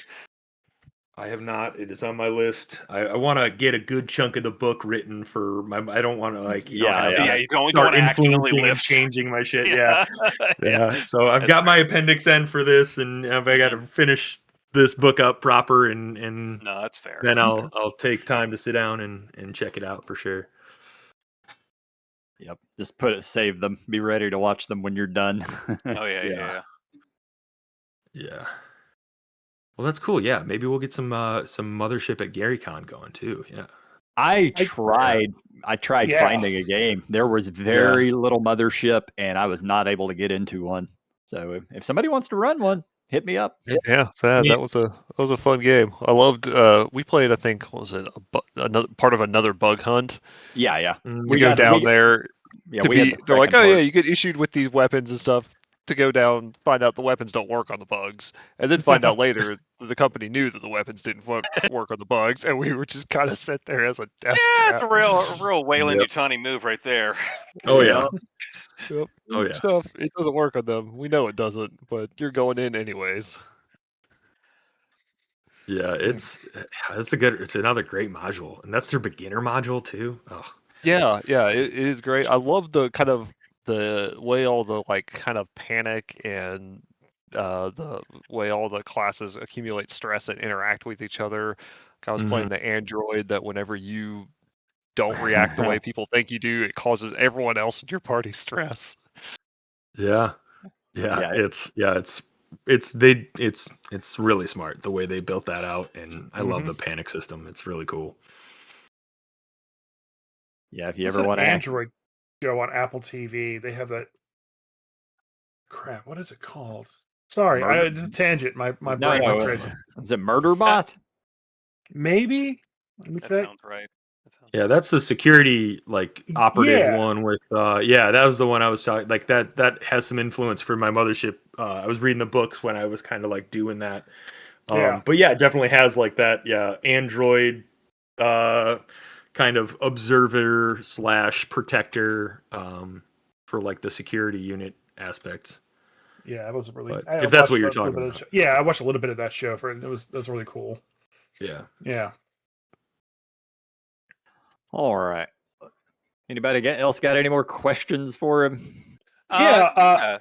I have not. It is on my list. I want to get a good chunk of the book written for my. I don't want to you don't want to accidentally lift, changing my shit. Yeah. So I've got my Appendix N for this, and I got to finish this book up proper, and no, that's fair. Then I'll take time to sit down and check it out for sure. Yep. Just save them. Be ready to watch them when you're done. Oh yeah. Well, that's cool. Yeah, maybe we'll get some Mothership at GaryCon going too. Yeah. I tried finding a game. There was very little Mothership, and I was not able to get into one. So if somebody wants to run one, hit me up. Yeah, that was a fun game. I loved. We played. I think what was it? Another part of another bug hunt. Yeah. We go down there. Yeah, they're like, oh yeah, you get issued with these weapons and stuff. To go down, find out the weapons don't work on the bugs, and then find out later that the company knew that the weapons didn't work on the bugs, and we were just kind of sit there as a death trap. It's a real Weyland-Yutani move right there. Oh yeah. Yep. Oh yeah. Stuff it doesn't work on them. We know it doesn't, but you're going in anyways. Yeah, it's another great module, and that's their beginner module too. Oh. Yeah, it is great. I love the kind of the way all the like kind of panic and the way all the classes accumulate stress and interact with each other. I was playing the android that whenever you don't react the way people think you do, it causes everyone else in your party stress. Yeah. It's really smart the way they built that out, and I love the panic system. It's really cool. Yeah, if you ever want to Android show on Apple TV, they have that crap. What is it called? Sorry, it's a tangent. My brain went crazy. Is it Murderbot? Maybe. That sounds right. Yeah, that's the security operative one with that was the one I was talking like that has some influence for my Mothership. I was reading the books when I was kind of like doing that. But yeah, it definitely has like that Android kind of observer / protector for like the security unit aspects. Yeah, it was really. If that's what you're talking about. I watched a little bit of that show that's really cool. Yeah. All right. Anybody else got any more questions for him? I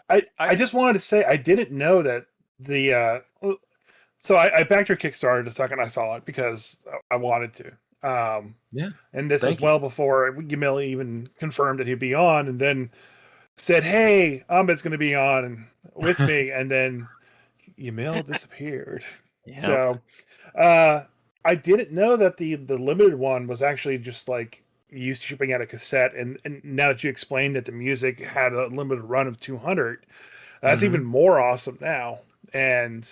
just wanted to say I didn't know that the. So I backed your Kickstarter the second I saw it because I wanted to. And this was well before Yamil even confirmed that he'd be on, and then said, "Hey, Ahmed's going to be on with me," and then Yamil disappeared. So, I didn't know that the limited one was actually just like used to shipping out a cassette, and now that you explained that the music had a limited run of 200, that's even more awesome now. And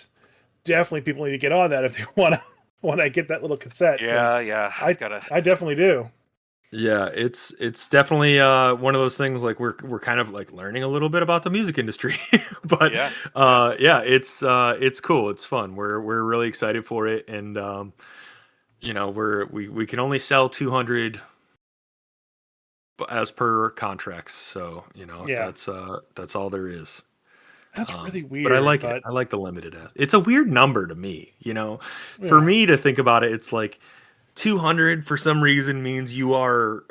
definitely people need to get on that if they want to get that little cassette. Yeah. I definitely do. Yeah, it's definitely one of those things like we're kind of like learning a little bit about the music industry, but it's cool, it's fun. We're really excited for it, and we can only sell 200 as per contracts, so that's all there is. That's really weird. But I like it. I like the limited. It's a weird number to me, For me to think about it, it's like 200 for some reason means you are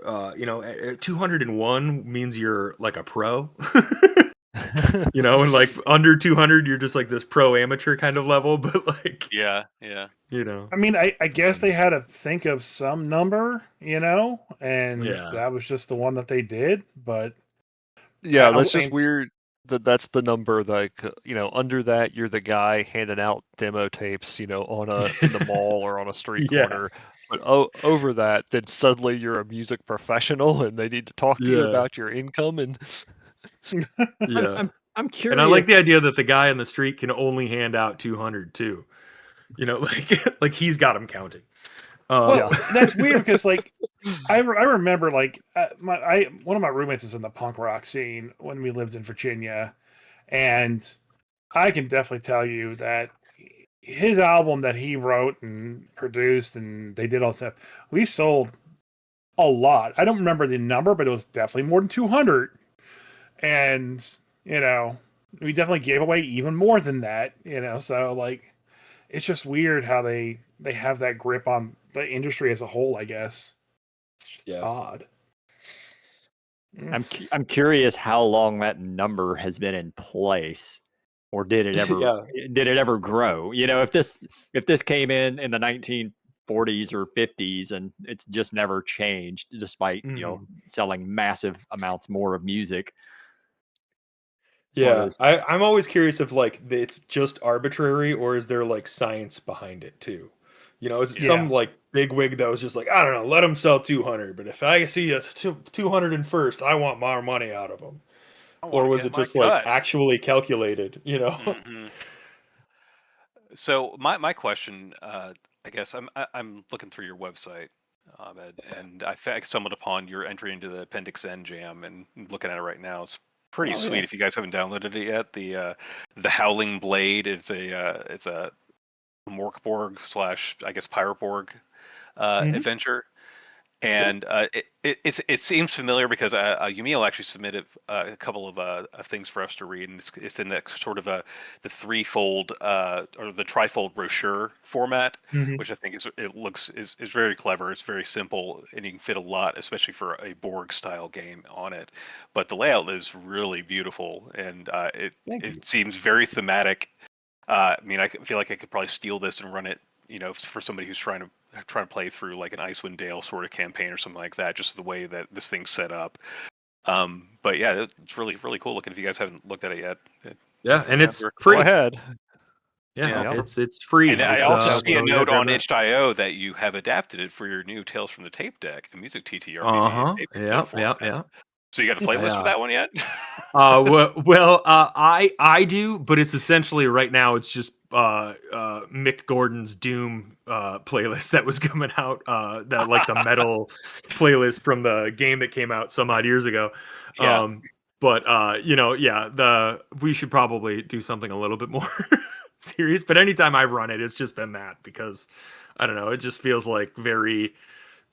201 means you're like a pro. And like under 200 you're just like this pro amateur kind of level, but like yeah. I mean, I guess they had to think of some number, and that was just the one that they did. But yeah, that's just weird. That's the number. Like, under that, you're the guy handing out demo tapes, in the mall or on a street corner. But over that, then suddenly you're a music professional, and they need to talk to you about your income. And I'm curious. And I like the idea that the guy on the street can only hand out 200 too. Like he's got them counting. That's weird because like I remember like one of my roommates is in the punk rock scene when we lived in Virginia, and I can definitely tell you that his album that he wrote and produced and they did all stuff, we sold a lot. I don't remember the number, but it was definitely more than 200, and we definitely gave away even more than that. So like it's just weird how they have that grip on the industry as a whole, I guess. It's odd. I'm curious how long that number has been in place, or did it ever grow? If this came in the 1940s or 50s and it's just never changed despite selling massive amounts more of music. Yeah, I'm always curious if like it's just arbitrary or is there like science behind it too? Is it some like big wig that was just like, I don't know, let them sell 200, but if I see a 201st, I want more money out of them. Or was it just like actually calculated? Mm-hmm. So my question, I guess I'm looking through your website, Ahmed, and I stumbled upon your entry into the Appendix N Jam and looking at it right now. It's pretty sweet. Yeah. If you guys haven't downloaded it yet, the Howling Blade. It's a Morkborg / I guess Pyroborg adventure, and it seems familiar because Yumil actually submitted a couple of things for us to read, and it's in that sort of the threefold or the trifold brochure format, which I think is very clever. It's very simple, and you can fit a lot, especially for a Borg style game on it. But the layout is really beautiful, and it seems very thematic. I mean, I feel like I could probably steal this and run it, for somebody who's trying to play through like an Icewind Dale sort of campaign or something like that, just the way that this thing's set up. But yeah, it's really, really cool looking if you guys haven't looked at it yet. And it's free. Go ahead. Yeah, it's free. And I also see a note on itch.io that you have adapted it for your new Tales from the Tape deck, a music TTRPG. Yeah. So you got a playlist for that one yet? I do, but it's essentially right now. It's just Mick Gordon's Doom playlist that was coming out. That like the metal playlist from the game that came out some odd years ago. Yeah. We should probably do something a little bit more serious. But anytime I run it, it's just been that because I don't know. It just feels like very.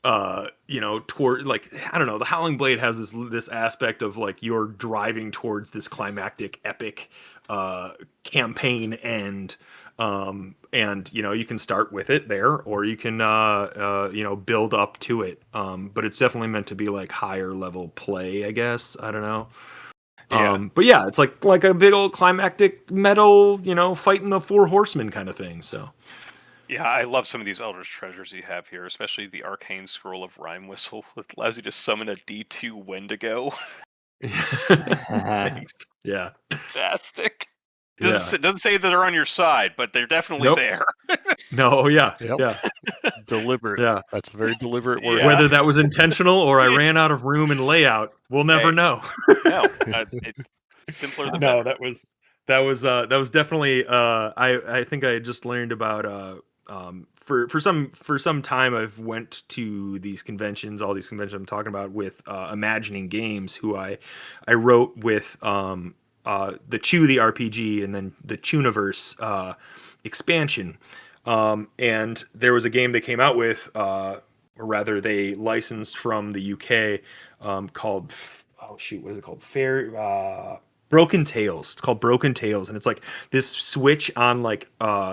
Toward like I don't know, the Howling Blade has this aspect of like you're driving towards this climactic epic campaign end, and you can start with it there or you can build up to it, but it's definitely meant to be like higher level play, I guess. I don't know. But yeah, it's like a big old climactic metal, fighting the four horsemen kind of thing. So yeah, I love some of these Elder's Treasures you have here, especially the Arcane Scroll of Rhyme Whistle, that allows you to summon a D2 Wendigo. Thanks. Yeah. Fantastic. Doesn't say that they're on your side, but they're definitely there. No, yeah. Deliberate. Yeah. That's a very deliberate word. Yeah. Whether that was intentional or I ran out of room and layout, we'll never know. No, it's simpler than no, that was definitely I think I just learned about for some time I've went to these conventions, all these conventions I'm talking about with Imagining Games, who I wrote with the Chew the RPG and then the Chuniverse expansion, and there was a game they came out with, or rather they licensed from the UK, called what is it called? Broken Tales. It's called Broken Tales, and it's like this switch on like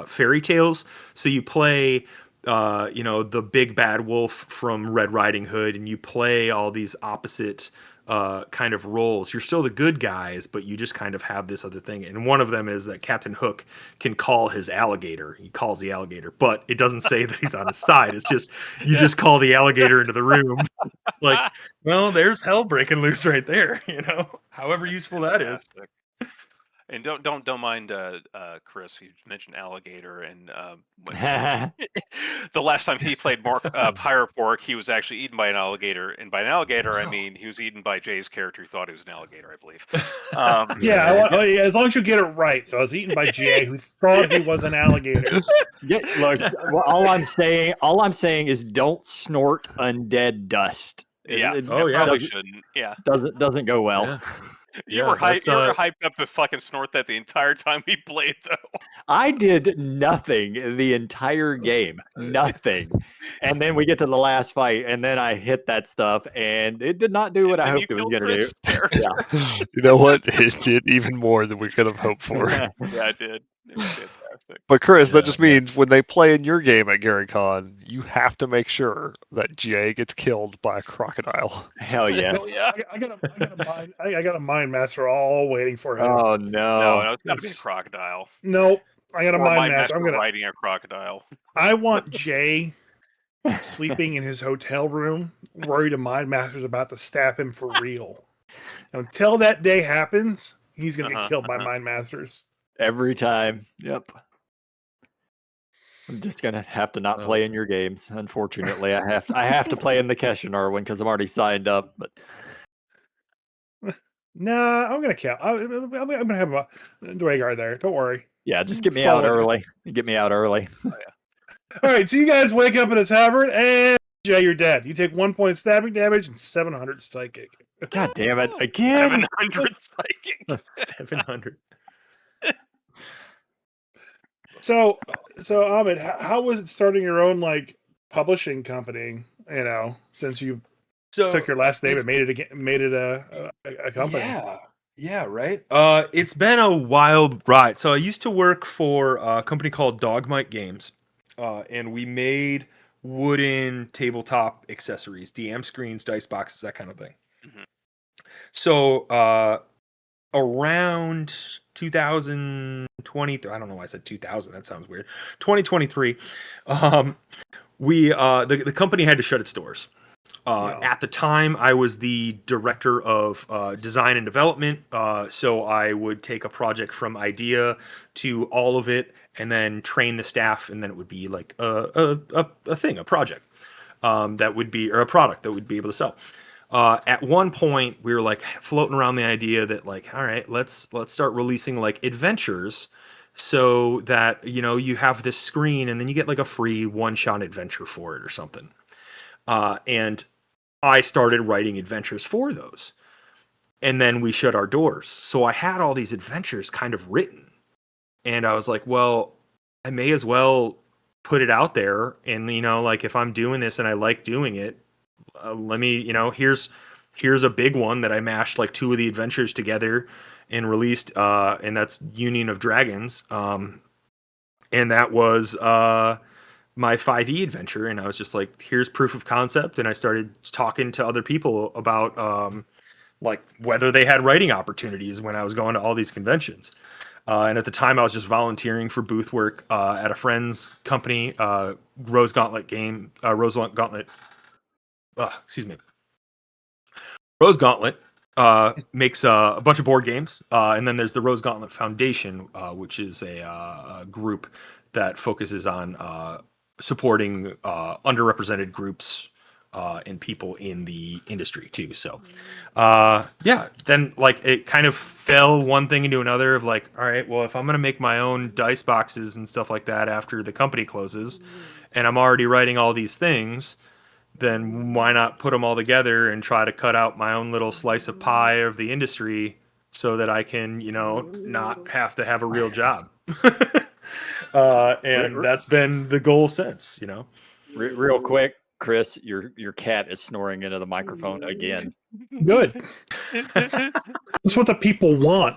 fairy tales. So you play the big bad wolf from Red Riding Hood, and you play all these opposite kind of roles. You're still the good guys, but you just kind of have this other thing. And one of them is that Captain Hook can call his alligator. He calls the alligator, but it doesn't say that he's on his side. It's just you just call the alligator into the room. It's like, well, there's hell breaking loose right there. However useful that is. And don't mind Chris. You mentioned alligator, and the last time he played Pirate Pork, he was actually eaten by an alligator, and by an alligator I mean he was eaten by Jay's character, who thought he was an alligator, I believe. Yeah, as long as you get it right. I was eaten by Jay, who thought he was an alligator. Look, all I'm saying is don't snort undead dust. Probably shouldn't. Yeah, doesn't go well. Yeah. You were hyped up to fucking snort that the entire time we played, though. I did nothing the entire game. Nothing. And then we get to the last fight, and then I hit that stuff, and it did not do what I hoped it was going to do. Yeah. You know what? It did even more than we could have hoped for. Yeah, it did. It was fantastic. But Chris, that just means when they play in your game at GaryCon, you have to make sure that Jay gets killed by a crocodile. Hell yes. Yeah. I got a mind master all waiting for him. Oh No, it's got to be a crocodile. Nope. I got a mind master. I'm riding a crocodile. I want Jay sleeping in his hotel room, worried a mind master's about to stab him for real. Until that day happens, he's going to get killed by mind masters. Every time. Yep. I'm just gonna have to not play in your games. Unfortunately, I have to play in the Keshinar one because I'm already signed up. But nah, I'm gonna count. I'm gonna have a Dwagar there. Don't worry. Yeah, just get me out early. Get me out early. Oh, yeah. All right, so you guys wake up in a tavern, and Jay, you're dead. You take 1 point stabbing damage and 700 psychic. God damn it! Again. 700 psychic. 700. So Ahmed, how was it starting your own publishing company? Since you took your last name and made it a company. Yeah, right. It's been a wild ride. So I used to work for a company called Dogmite Games, and we made wooden tabletop accessories, DM screens, dice boxes, that kind of thing. Mm-hmm. So around 2023, I don't know why I said 2000. That sounds weird. 2023, the company had to shut its doors. At the time, I was the director of design and development, so I would take a project from idea to all of it, and then train the staff, and then it would be like a project that would be, or a product that we'd be able to sell. At one point, we were floating around the idea that all right, let's start releasing adventures, so that you have this screen, and then you get a free one-shot adventure for it or something. And I started writing adventures for those, and then we shut our doors. So I had all these adventures kind of written, and I was like, well, I may as well put it out there, and if I'm doing this and I like doing it. Let me, here's a big one that I mashed 2 of the adventures together and released, and that's Union of Dragons. And that was my 5e adventure, and I was just here's proof of concept, and I started talking to other people about whether they had writing opportunities when I was going to all these conventions. And at the time, I was just volunteering for booth work at a friend's company, Rose Gauntlet. Rose Gauntlet makes a bunch of board games, and then there's the Rose Gauntlet Foundation, which is a group that focuses on supporting underrepresented groups and people in the industry too. So then it kind of fell one thing into another of all right, well, if I'm going to make my own dice boxes and stuff like that after the company closes, and I'm already writing all these things, then why not put them all together and try to cut out my own little slice of pie of the industry so that I can, not have to have a real job. And that's been the goal since, Real quick, Chris, your cat is snoring into the microphone again. Good. That's what the people want.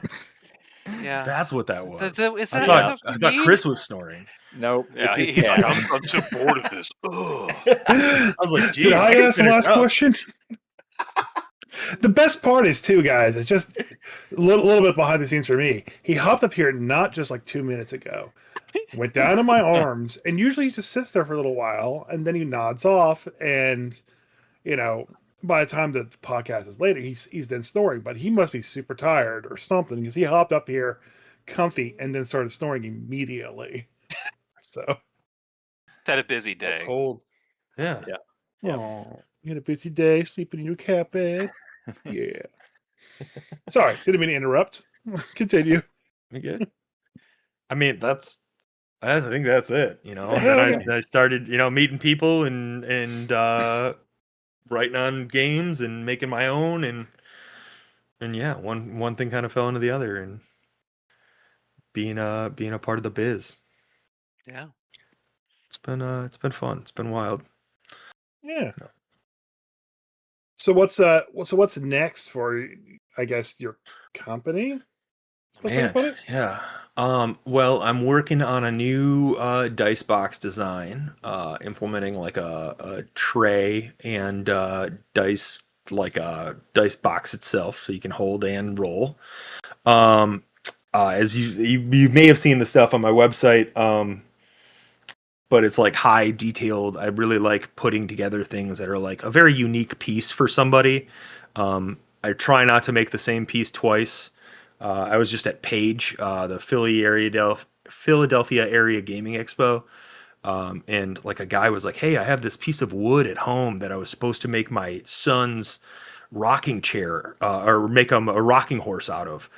Yeah. That's what that was. Is I that thought Chris was snoring. Nope. Yeah, it's his he's like, cat. I'm so bored of this. Ugh. I was like, Did I can ask the finish last up. question? The best part is, too, guys, it's just a little bit behind the scenes for me. He hopped up here not just like 2 minutes ago, went down in my arms, and usually he just sits there for a little while, and then he nods off, and, you know, by the time the podcast is later, he's then snoring, but he must be super tired or something, because he hopped up here comfy and then started snoring immediately. So, Had a busy day. Cold. Yeah. oh, you had a busy day sleeping in your cat bed. Yeah. Sorry, didn't mean to interrupt. Continue. Okay. I mean, I think that's it. You know, Yeah, then okay. I started, meeting people and writing on games and making my own and yeah, one thing kind of fell into the other and being a part of the biz. Yeah. It's been fun. It's been wild. Yeah. So what's next for, I guess, your company? Man, yeah. Well, I'm working on a new dice box design, implementing like a tray and dice, like a dice box itself, so you can hold and roll. As you may have seen the stuff on my website, but it's like high detailed. I really like putting together things that are like a very unique piece for somebody. I try not to make the same piece twice. I was just at Page, the Philadelphia Area Gaming Expo, and like a guy was like, "Hey, I have this piece of wood at home that I was supposed to make my son's rocking chair or make him a rocking horse out of."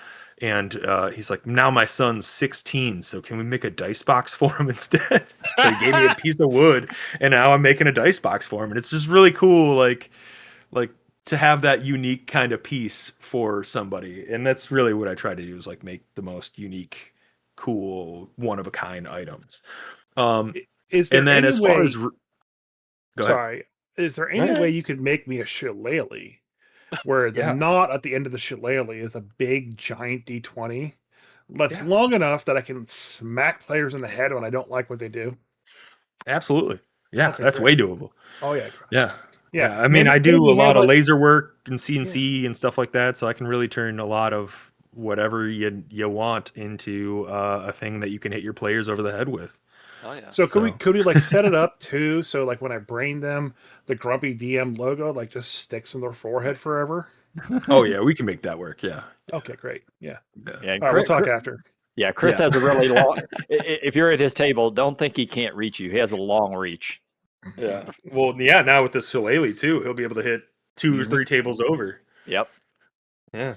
And he's like, "Now my son's 16, so can we make a dice box for him instead?" So he gave me a piece of wood, and now I'm making a dice box for him, and it's just really cool, like to have that unique kind of piece for somebody. And that's really what I try to do, is like make the most unique, cool, one of a kind items. Is there And then any as far way? as go ahead. Sorry, is there any Okay. way you could make me a shillelagh where the Yeah. knot at the end of the shillelagh is a big giant D20 that's Yeah. long enough that I can smack players in the head when I don't like what they do? Absolutely. Yeah, Okay, that's great. way doable. Oh yeah, Yeah. yeah. Yeah, I mean, I do maybe a lot have of like laser work and CNC and stuff like that, so I can really turn a lot of whatever you want into a thing that you can hit your players over the head with. Oh yeah. so could we like set it up too? So like when I brain them, the Grumpy DM logo like just sticks in their forehead forever. Oh yeah, we can make that work. Yeah. Okay, great. Yeah. Yeah, All right, we'll talk after. Yeah, Chris Yeah. has a really long. If you're at his table, don't think he can't reach you. He has a long reach. Yeah. Well, yeah. Now with the shillelagh too, he'll be able to hit 2 or 3 tables over. Yep. Yeah.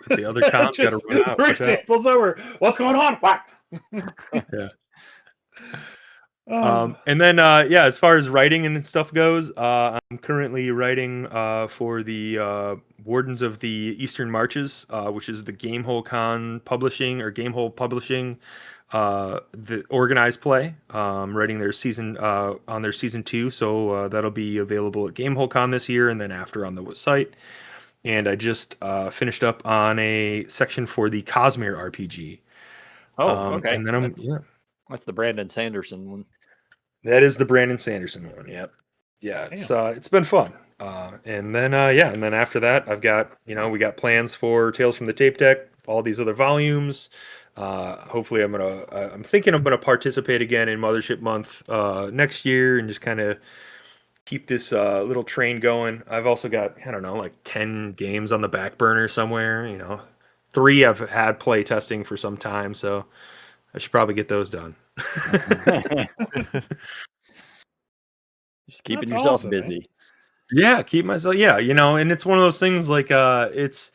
The other com's got to Just run out. 3 Watch out. tables over. What's going on? Whack. Yeah. Oh, And then yeah, as far as writing and stuff goes, I'm currently writing for the Wardens of the Eastern Marches, which is the Gamehole Con Publishing or Gamehole Publishing, the organized play. Writing their season on their season 2, so that'll be available at Gamehole Con this year, and then after on the site. And I just finished up on a section for the Cosmere RPG. Oh, okay. And then That's the Brandon Sanderson one. that is the Brandon Sanderson one. Yep. Yeah, it's been fun. And then and then after that, I've got we got plans for Tales from the Tape Deck, all these other volumes. Hopefully, I'm thinking I'm gonna participate again in Mothership Month next year and just kind of keep this little train going. I've also got like 10 games on the back burner somewhere. 3 I've had play testing for some time, so I should probably get those done. Just keeping That's yourself awesome, man. busy. Yeah, keep myself. Yeah, and it's one of those things like it's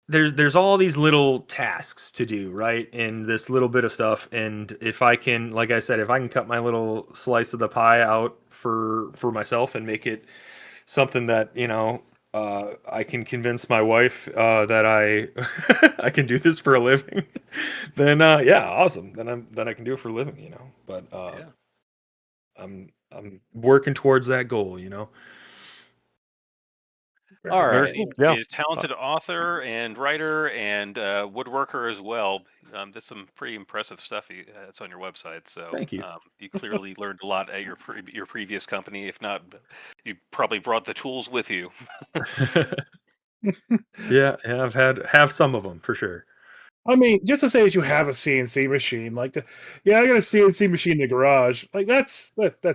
there's all these little tasks to do, right? And this little bit of stuff, and if I can, like I said, if I can cut my little slice of the pie out for myself and make it something that I can convince my wife that I I can do this for a living, then yeah, awesome. Then I can do it for a living, But Yeah. I'm working towards that goal, All right. Yeah. A talented author and writer and woodworker as well. There's some pretty impressive stuff that's on your website. So Thank you. You clearly learned a lot at your previous company. If not, you probably brought the tools with you. Yeah, I've have some of them for sure. I mean, just to say that you have a CNC machine, I got a CNC machine in the garage. Like that's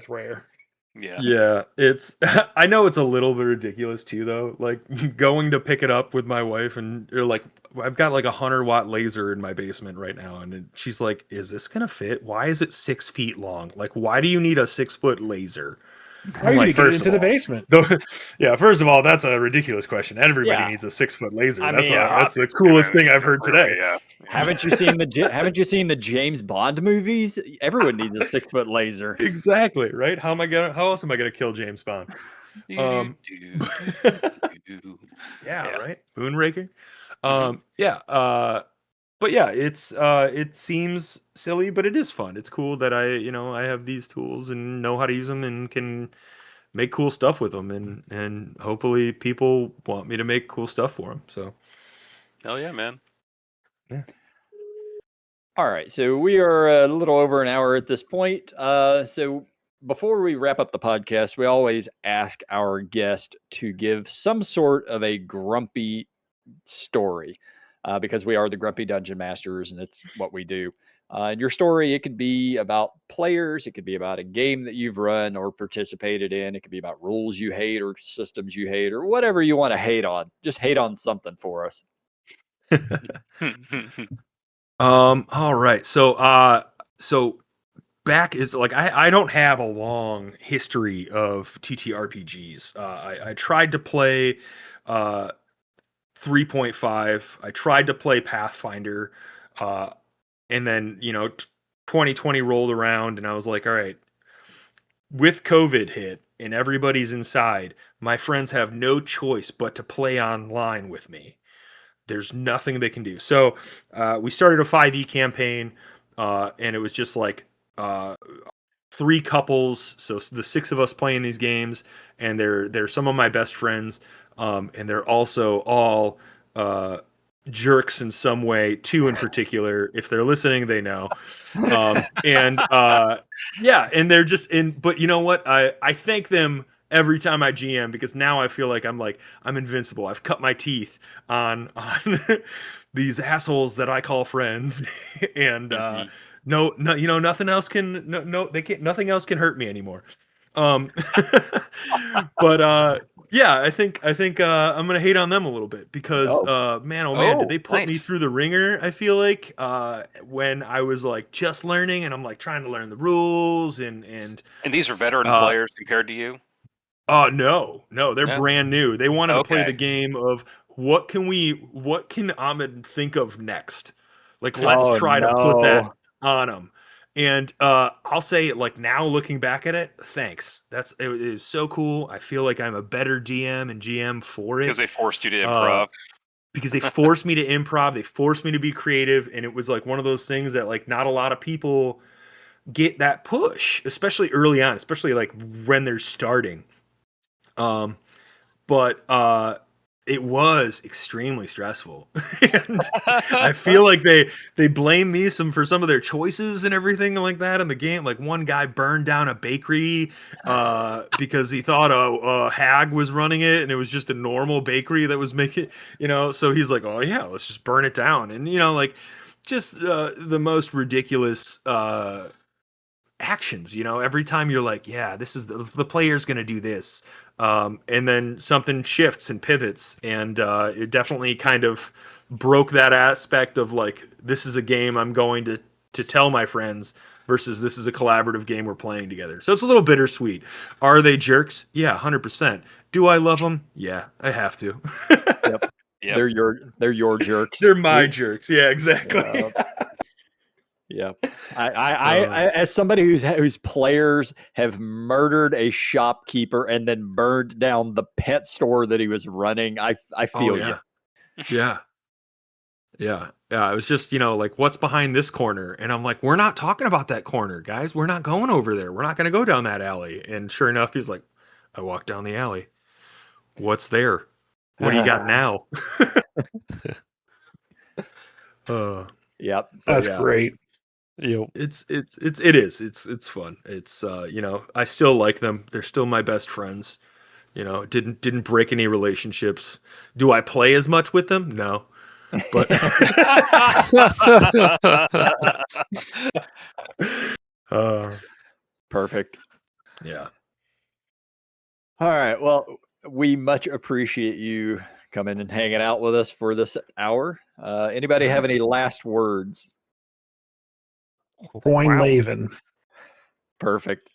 rare. Yeah, it's I know it's a little bit ridiculous too though. Like going to pick it up with my wife and you're like I've got like a 100-watt laser in my basement right now and she's like, "Is this going to fit? Why is it 6 feet long? Like why do you need a 6-foot laser?" How are you get into the basement? Yeah, first of all, that's a ridiculous question. Everybody Yeah. needs a 6-foot laser. I That's mean, that's the coolest thing I've heard today. Yeah. Haven't you seen the James Bond movies? Everyone needs a 6-foot laser. Exactly, right? How else am I gonna kill James Bond? Yeah, right. Moonraker. But yeah, it seems silly, but it is fun. It's cool that I have these tools and know how to use them and can make cool stuff with them, and hopefully people want me to make cool stuff for them. So, hell yeah, man. Yeah. All right, so we are a little over an hour at this point. So before we wrap up the podcast, we always ask our guest to give some sort of a grumpy story because we are the Grumpy Dungeon Masters and it's what we do. Your story, it could be about players, it could be about a game that you've run or participated in, it could be about rules you hate or systems you hate or whatever you want to hate on. Just hate on something for us. All right. So back is like I don't have a long history of TTRPGs. I tried to play 3.5. I tried to play Pathfinder, and then 2020 rolled around, and I was like, all right. With COVID hit and everybody's inside, my friends have no choice but to play online with me. There's nothing they can do. So we started a 5e campaign, and it was just like 3 couples. So the 6 of us playing these games, and they're some of my best friends, and they're also all jerks in some way. 2 in particular, if they're listening, they know. And they're just in. But you know what? I thank them every time I GM because now I feel like I'm invincible. I've cut my teeth on these assholes that I call friends, and no, nothing else can nothing else can hurt me anymore. But yeah, I think I'm gonna hate on them a little bit because man, did they put me through the ringer? I feel like when I was like just learning and I'm like trying to learn the rules and these are veteran players compared to you. No, they're brand new. They wanted to play the game of what can Ahmed think of next? Like, let's try to put that on them. And I'll say, like, now looking back at it, thanks. It was so cool. I feel like I'm a better GM and GM for it. Because they forced you to improv. Because they forced me to improv. They forced me to be creative. And it was like one of those things that like not a lot of people get that push, especially early on, especially like when they're starting. But it was extremely stressful. And I feel like they blame me for some of their choices and everything like that in the game. Like one guy burned down a bakery because he thought a hag was running it and it was just a normal bakery that was making, so he's like, oh yeah, let's just burn it down. And like just the most ridiculous actions, every time you're like, yeah, this is the player's going to do this. And then something shifts and pivots, and it definitely kind of broke that aspect of like, this is a game I'm going to tell my friends versus this is a collaborative game we're playing together. So it's a little bittersweet. Are they jerks? Yeah, 100%. Do I love them? Yeah, I have to. Yep. They're your jerks. They're my jerks. Yeah, exactly. Yeah, I as somebody whose players have murdered a shopkeeper and then burned down the pet store that he was running, I feel you. Yeah. It was just like, what's behind this corner? And I'm like, we're not talking about that corner, guys. We're not going over there. We're not going to go down that alley. And sure enough, he's like, I walked down the alley. What's there? What do you got now? Yep. That's great. Yep. It is. It's fun. It's I still like them. They're still my best friends. Didn't break any relationships. Do I play as much with them? No. But Perfect. yeah. All right. Well, we much appreciate you coming and hanging out with us for this hour. Anybody have any last words? Coin Wow. Laven. Perfect.